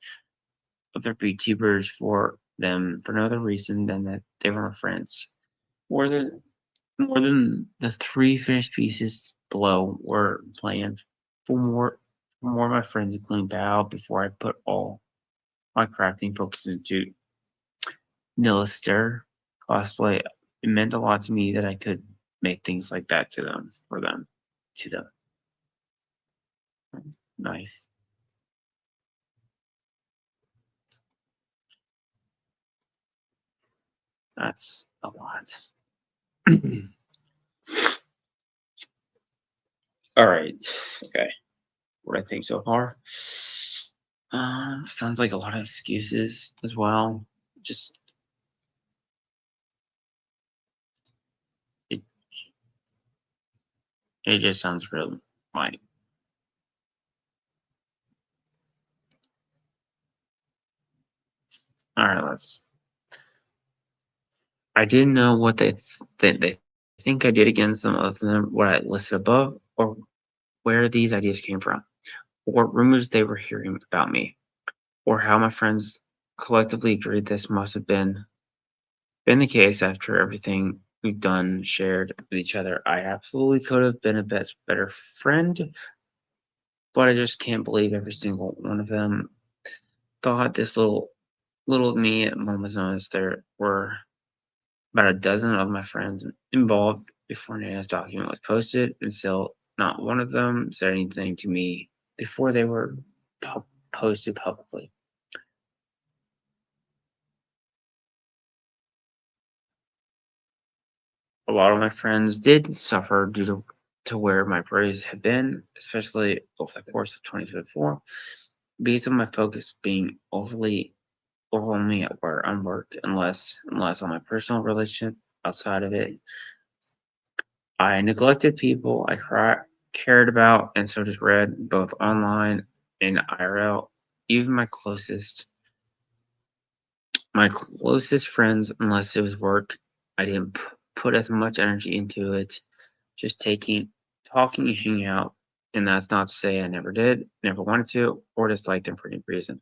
of their VTubers for them for no other reason than that they were my friends. More than more than the three finished pieces below were planned for more of my friends, including Bao, before I put all my crafting focus into Nilister cosplay. It meant a lot to me that I could make things like that to them, for them, to them. Nice. That's a lot. All right. Okay. What I think so far. Sounds like a lot of excuses as well. Just it, it just sounds real like. All right, let's. I didn't know what they think I did against them, other than what I listed above, or where these ideas came from, or rumors they were hearing about me, or how my friends collectively agreed this must have been the case after everything we've done shared with each other. I absolutely could have been a better friend, but I just can't believe every single one of them thought this little me at moments notice. There were about a dozen of my friends involved before Nana's document was posted, and still not one of them said anything to me before they were posted publicly. A lot of my friends did suffer due to where my grades have been, especially over the course of 2024, because of my focus being overwhelming at work on work and less on my personal relationship outside of it. I neglected people cared about, and so does Red, both online and IRL. Even my closest friends, unless it was work, I didn't put as much energy into it. Just talking and hanging out. And that's not to say I never did, never wanted to, or disliked them for any reason.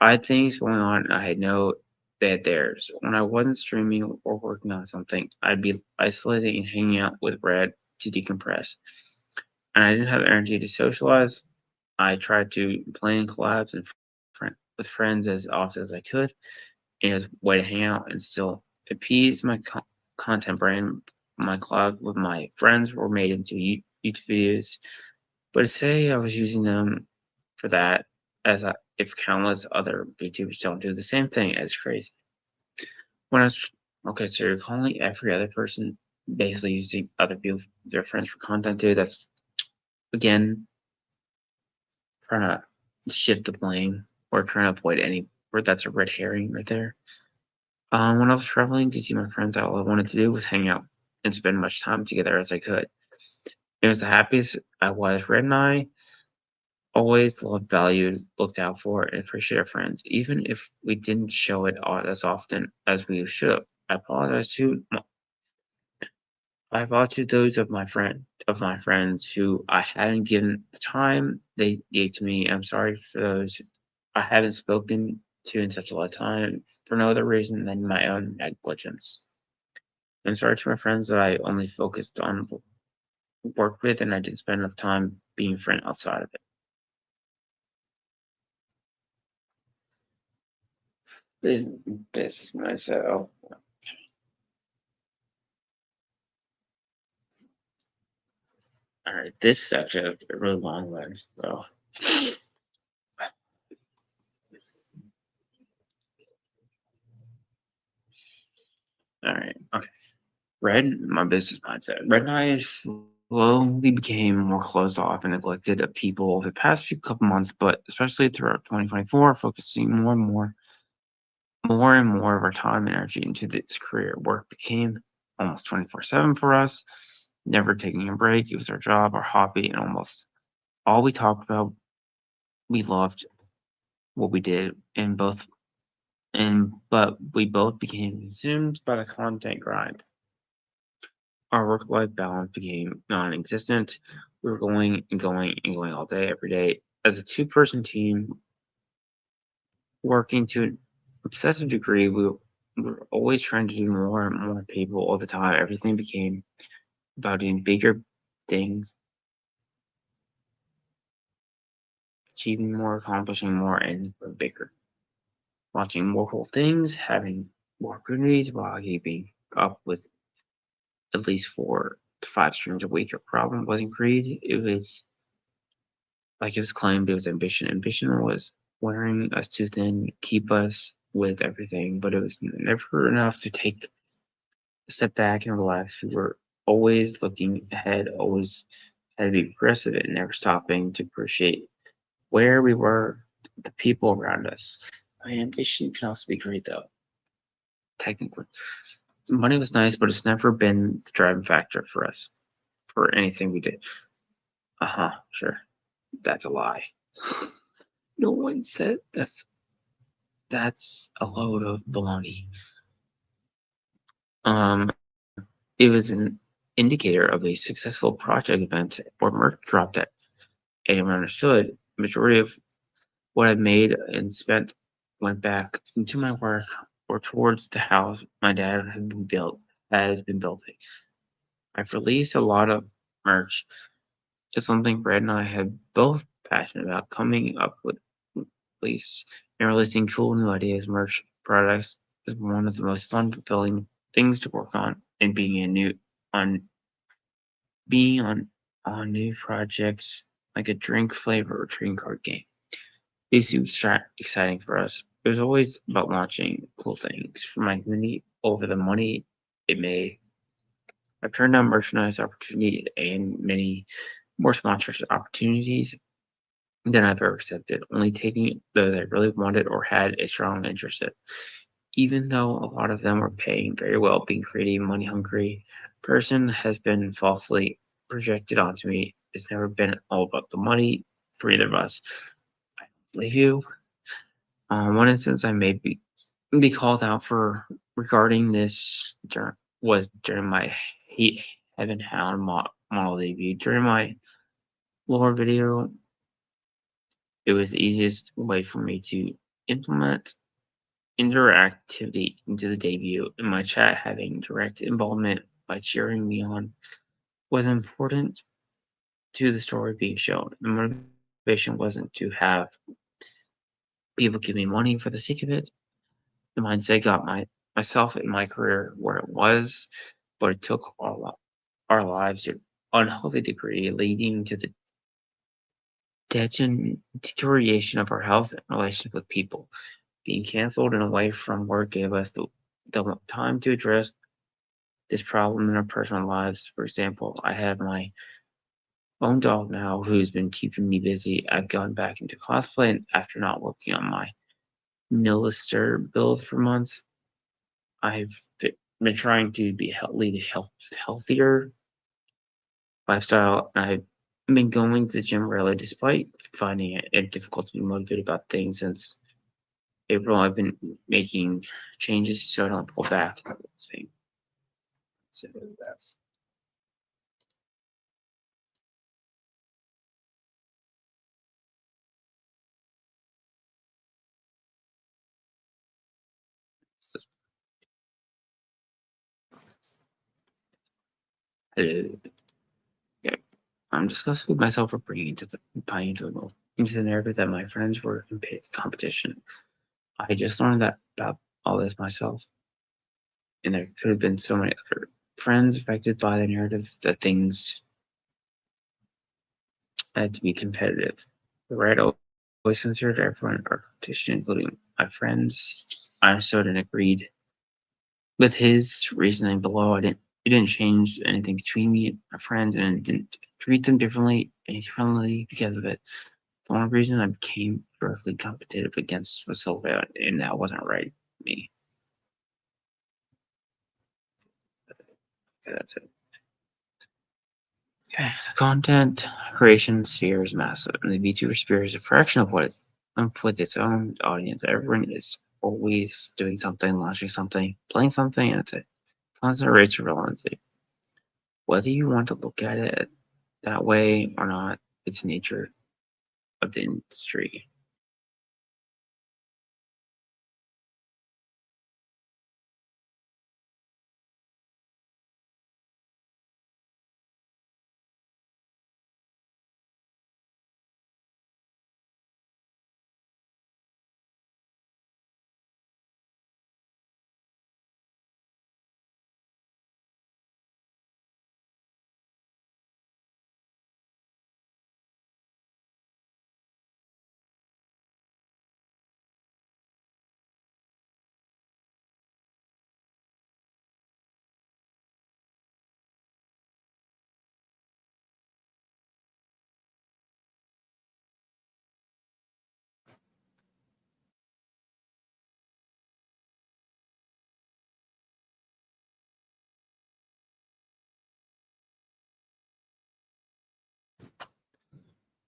I had things going on, and I had no they had theirs. When I wasn't streaming or working on something, I'd be isolating and hanging out with Red to decompress. And I didn't have the energy to socialize. I tried to play in collabs and with friends as often as I could, and as a way to hang out and still appease my content brain. My collab with my friends were made into YouTube videos, but to say I was using them for that, if countless other VTubers don't do the same thing, is crazy. When I was okay, so you're calling every other person basically using other people, their friends for content too. That's again trying to shift the blame or trying to avoid any. Where that's a red herring right there. When I was traveling to see my friends, all I wanted to do was hang out and spend much time together as I could. It was the happiest I was. Red and I always loved, valued, looked out for, and appreciated our friends, even if we didn't show it as often as we should. I apologize to those of my friends who I hadn't given the time they gave to me. I'm sorry for those I haven't spoken to in such a long time for no other reason than my own negligence. I'm sorry to my friends that I only focused on work with and I didn't spend enough time being a friend outside of it. Business, business mindset. Oh, all right. This section is a really long one. So, all right. Okay. My business mindset. Red and I slowly became more closed off and neglected of people over the past few couple months, but especially throughout 2024, focusing more and more of our time and energy into this career. Work became almost 24/7 for us. never taking a break. It was our job, our hobby, and almost all we talked about. We loved what we did, but we both became consumed by the content grind. Our work-life balance became non-existent. We were going and going and going all day, every day. As a two-person team, working to an obsessive degree, we were always trying to do more and more people all the time. Everything became about doing bigger things, achieving more, accomplishing more, and bigger. Watching more cool things, having more opportunities while keeping up with at least 4 to 5 streams a week. Our problem wasn't greed. It was like it was claimed it was ambition. Ambition was wearing us too thin, keep us with everything, but it was never enough to take a step back and relax. We were always looking ahead, always had to be progressive and never stopping to appreciate where we were, the people around us. I mean, ambition can also be great though, technically. Money was nice, but it's never been the driving factor for us for anything we did. Sure. That's a lie. No one said that's a load of baloney. It was an indicator of a successful project event or merch drop that anyone understood. Majority of what I made and spent went back into my work or towards the house my dad has been building. I've released a lot of merch. It's something Brad and I have both passionate about, coming up with release and releasing cool new ideas, merch products is one of the most fun, fulfilling things to work on, and on being on new projects like a drink flavor or trading card game. These seem exciting for us. It was always about launching cool things for my community over the money it made. I've turned down merchandise opportunities and many more sponsorship opportunities than I've ever accepted, only taking those I really wanted or had a strong interest in. Even though a lot of them were paying very well, being creative, money hungry person has been falsely projected onto me. It's never been all about the money for either of us. I believe you. One instance I may be called out for regarding this was during my Hate Heaven Hound model debut. During my lore video, it was the easiest way for me to implement interactivity into the debut, and my chat having direct involvement by cheering me on was important to the story being shown. The motivation wasn't to have people give me money for the sake of it. The mindset got myself and my career where it was, but it took our lives to an unhealthy degree, leading to the deterioration of our health and relationship with people. Being canceled and away from work gave us the time to address this problem in our personal lives. For example, I have my own dog now who's been keeping me busy. I've gone back into cosplay and after not working on my Nilister build for months. I've been trying to lead a healthier lifestyle. I've been going to the gym rarely despite finding it difficult to be motivated about things since April. I've been making changes so I don't pull back. So that's uh, yeah, I'm disgusted with myself for buying into the narrative that my friends were in competition. I just learned that about all this myself, and there could have been so many other friends affected by the narrative that things had to be competitive. The right always considered everyone our competition, including my friends. I understood and agreed with his reasoning below. It didn't change anything between me and my friends, and it didn't treat them any differently because of it. The only reason I became directly competitive against was Sylvia, and that wasn't right for me. Okay, that's it. Okay, the content creation sphere is massive, and the VTuber sphere is a fraction of what with its own audience. Everyone is always doing something, launching something, playing something, and it's a constant race of relevancy. Whether you want to look at it that way or not, it's nature of the industry.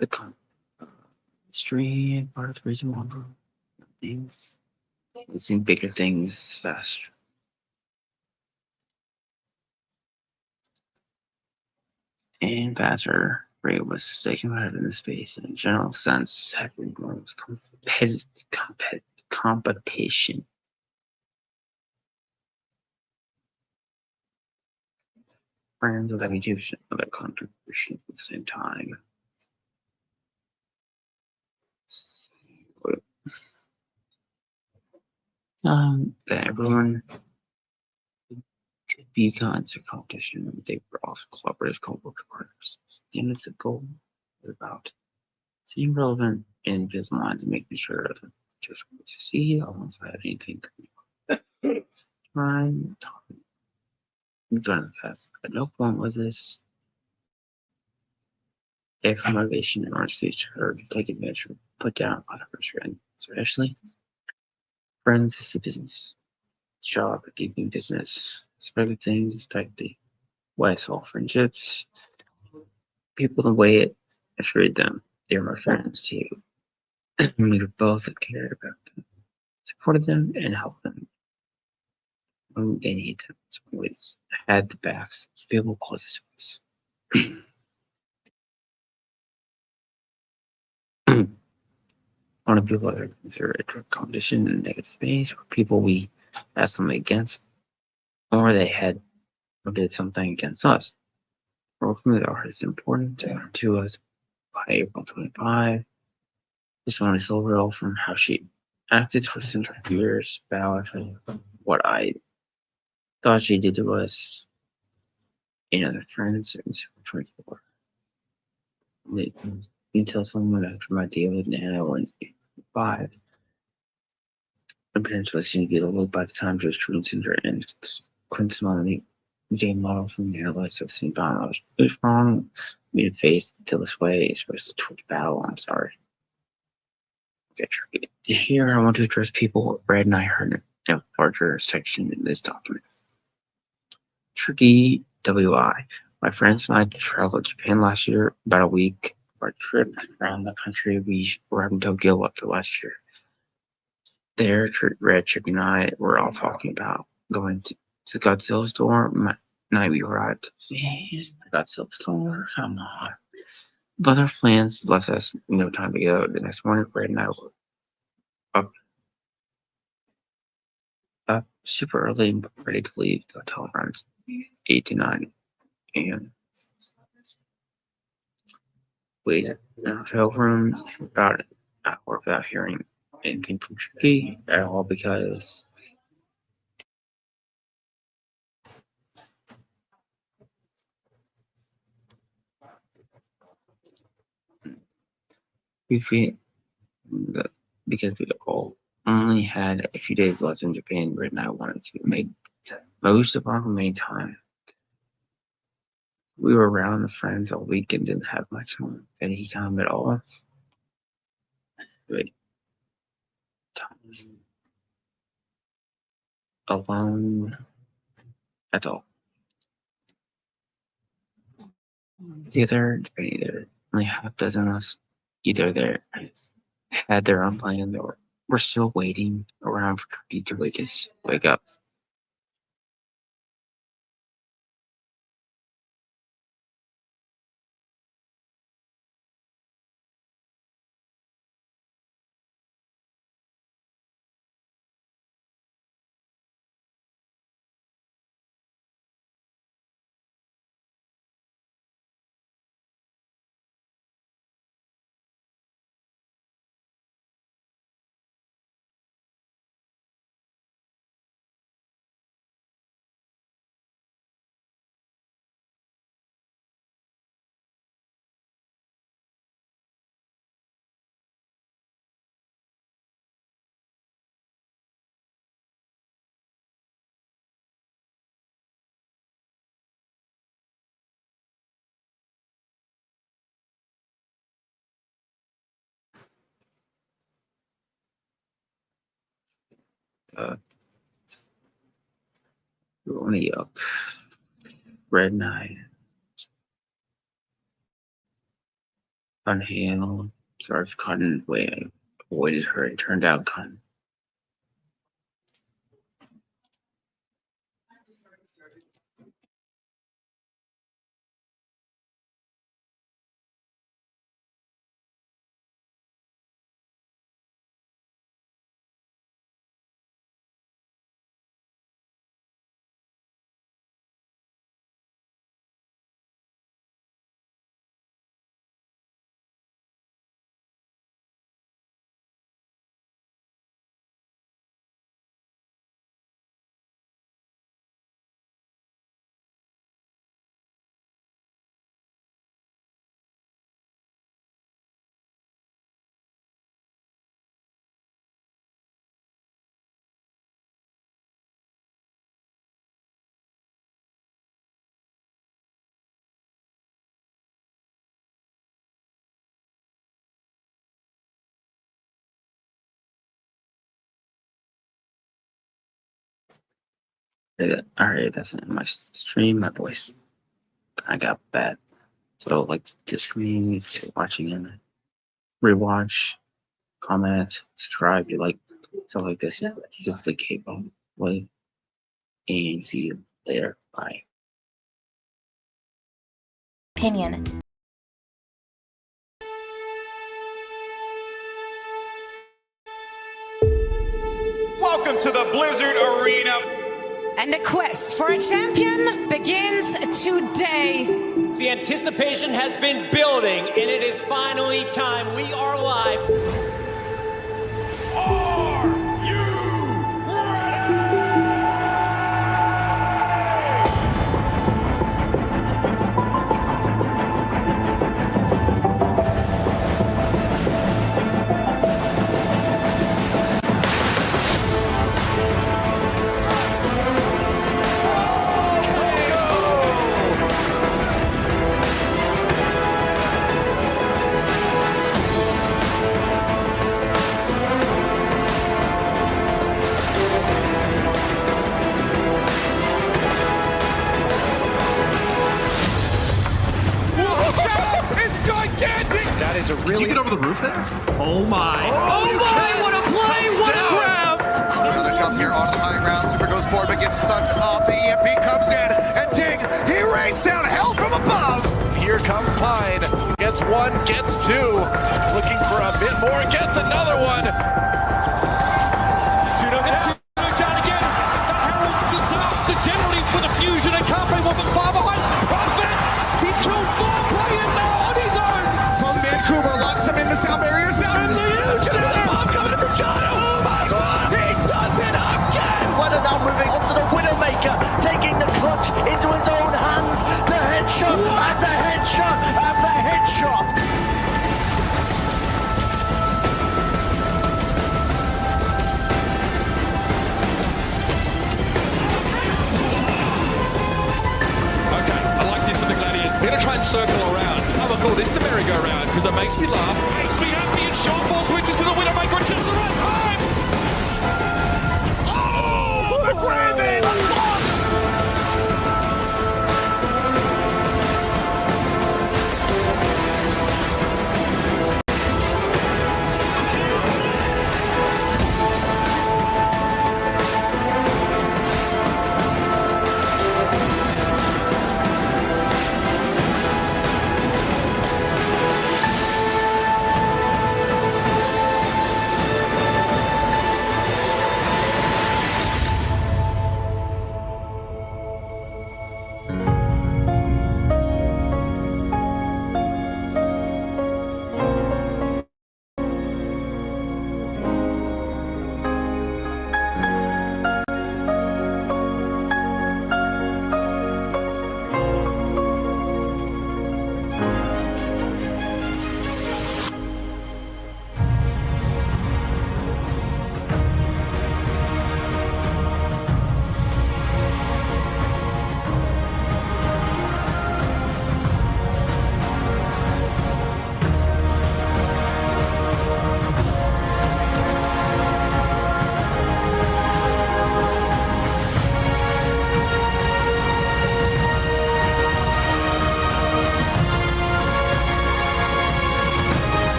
The industry and part of the reason why things, seeing bigger things faster. And faster rate was taken out in the space in a general sense, having more competition. Brands of having two other contributions at the same time. That everyone could be constant competition. They were also collaborators, co-worker partners. And it's a goal about staying relevant in people's minds and making sure that just want to see alongside anything. Trying the past. At no point was this if motivation and honesty to her to take advantage of put down on her friend. Especially friends is a business. Job keeping business. Spread things like the way I saw friendships. People the way it I treated them. They were my friends too. We were both cared about them, supported them, and helped them when they need them. So always had the backs of people closest to us. One of the people that are considered a drug competition in negative space were people we had something against, or they had or did something against us. Working with art is important to us by April 25. This one is overall from how she acted for central years about what I thought she did to us and other friends in 24. You tell someone after my deal with Nana when 5, and potentially soon to be able by the time just Truman Cinder and Clinton on the game model from the airlines of the same time. It was wrong me to face till this way, especially towards battle. I'm sorry. Okay, tricky. Here I want to address people Red and I heard in a larger section in this document. Tricky WI. My friends and I traveled to Japan last year, about a week. Our trip around the country, we arrived in Tokyo after last year. There, Red Chicken and I were all talking about going to Godzilla store. Night we arrived. Godzilla store? Come on. But our plans left us no time to go. The next morning, Red and I were up, up super early, ready to leave the hotel around 8 to 9 a.m. Waited in a hotel room for about an hour without hearing anything from Tricky at all because we feel that because we all only had a few days left in Japan, Red and I wanted to make the most of our remaining time. We were around the friends all week and didn't have much any time at all. But time alone at all. Either only half dozen of us either there had their own plan or were still waiting around for Cookie to wake up. Uh, we were only up. Red and I unhailed, sort of cutting away. I avoided her and turned out gun. Alright, that's it. My stream, my voice kind of got bad. So, like, to stream, to watching and rewatch, comment, subscribe, if you like stuff like this. Just the K-pop way. And see you later. Bye. Opinion. Welcome to the Blizzard Arena. And the quest for a champion begins today. The anticipation has been building, and it is finally time. We are live. Are you ready? That is a really. Can you get over the roof there? Oh my. Oh my, what a play, what a grab! Another jump here onto the high ground. Super goes forward but gets stuck up. The EMP comes in and ding, he rains down hell from above. Here comes Pine. Gets one, gets two. Looking for a bit more, gets another one. Down again. That heralds disaster generally for the Fusion, and Carpe wasn't far behind. Prophet! He's killed 4 players now on his own! From Vancouver locks him in the sound barrier. Sound And the huge bomb coming in from China! Oh my god! He does it again! Flutter now moving onto the Widowmaker, taking the clutch into his own hands. The headshot and the headshot and the headshot. Okay, I like this for the Gladiators. We're gonna try and circle around. I'm gonna call this the merry-go-round because it makes me laugh. Makes me happy, and Sean Paul switches to the Widowmaker at just the right time. Oh! The Graven!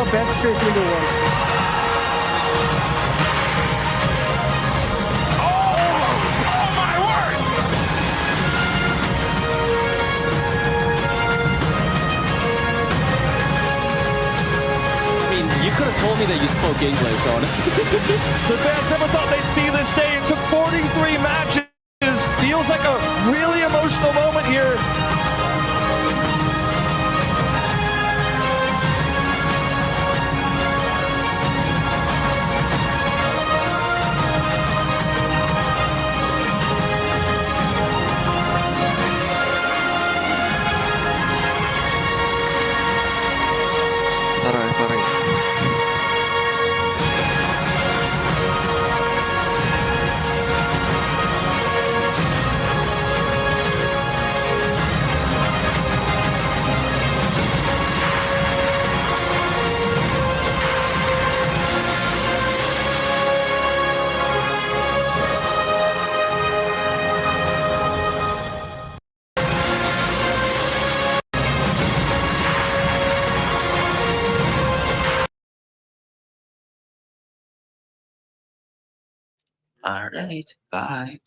the best jersey in the world. Oh my word! I mean, you could have told me that you spoke English, honestly. The fans never thought they'd see this day. It took 43 matches. Feels like a really emotional moment here. Sorry. All right, bye.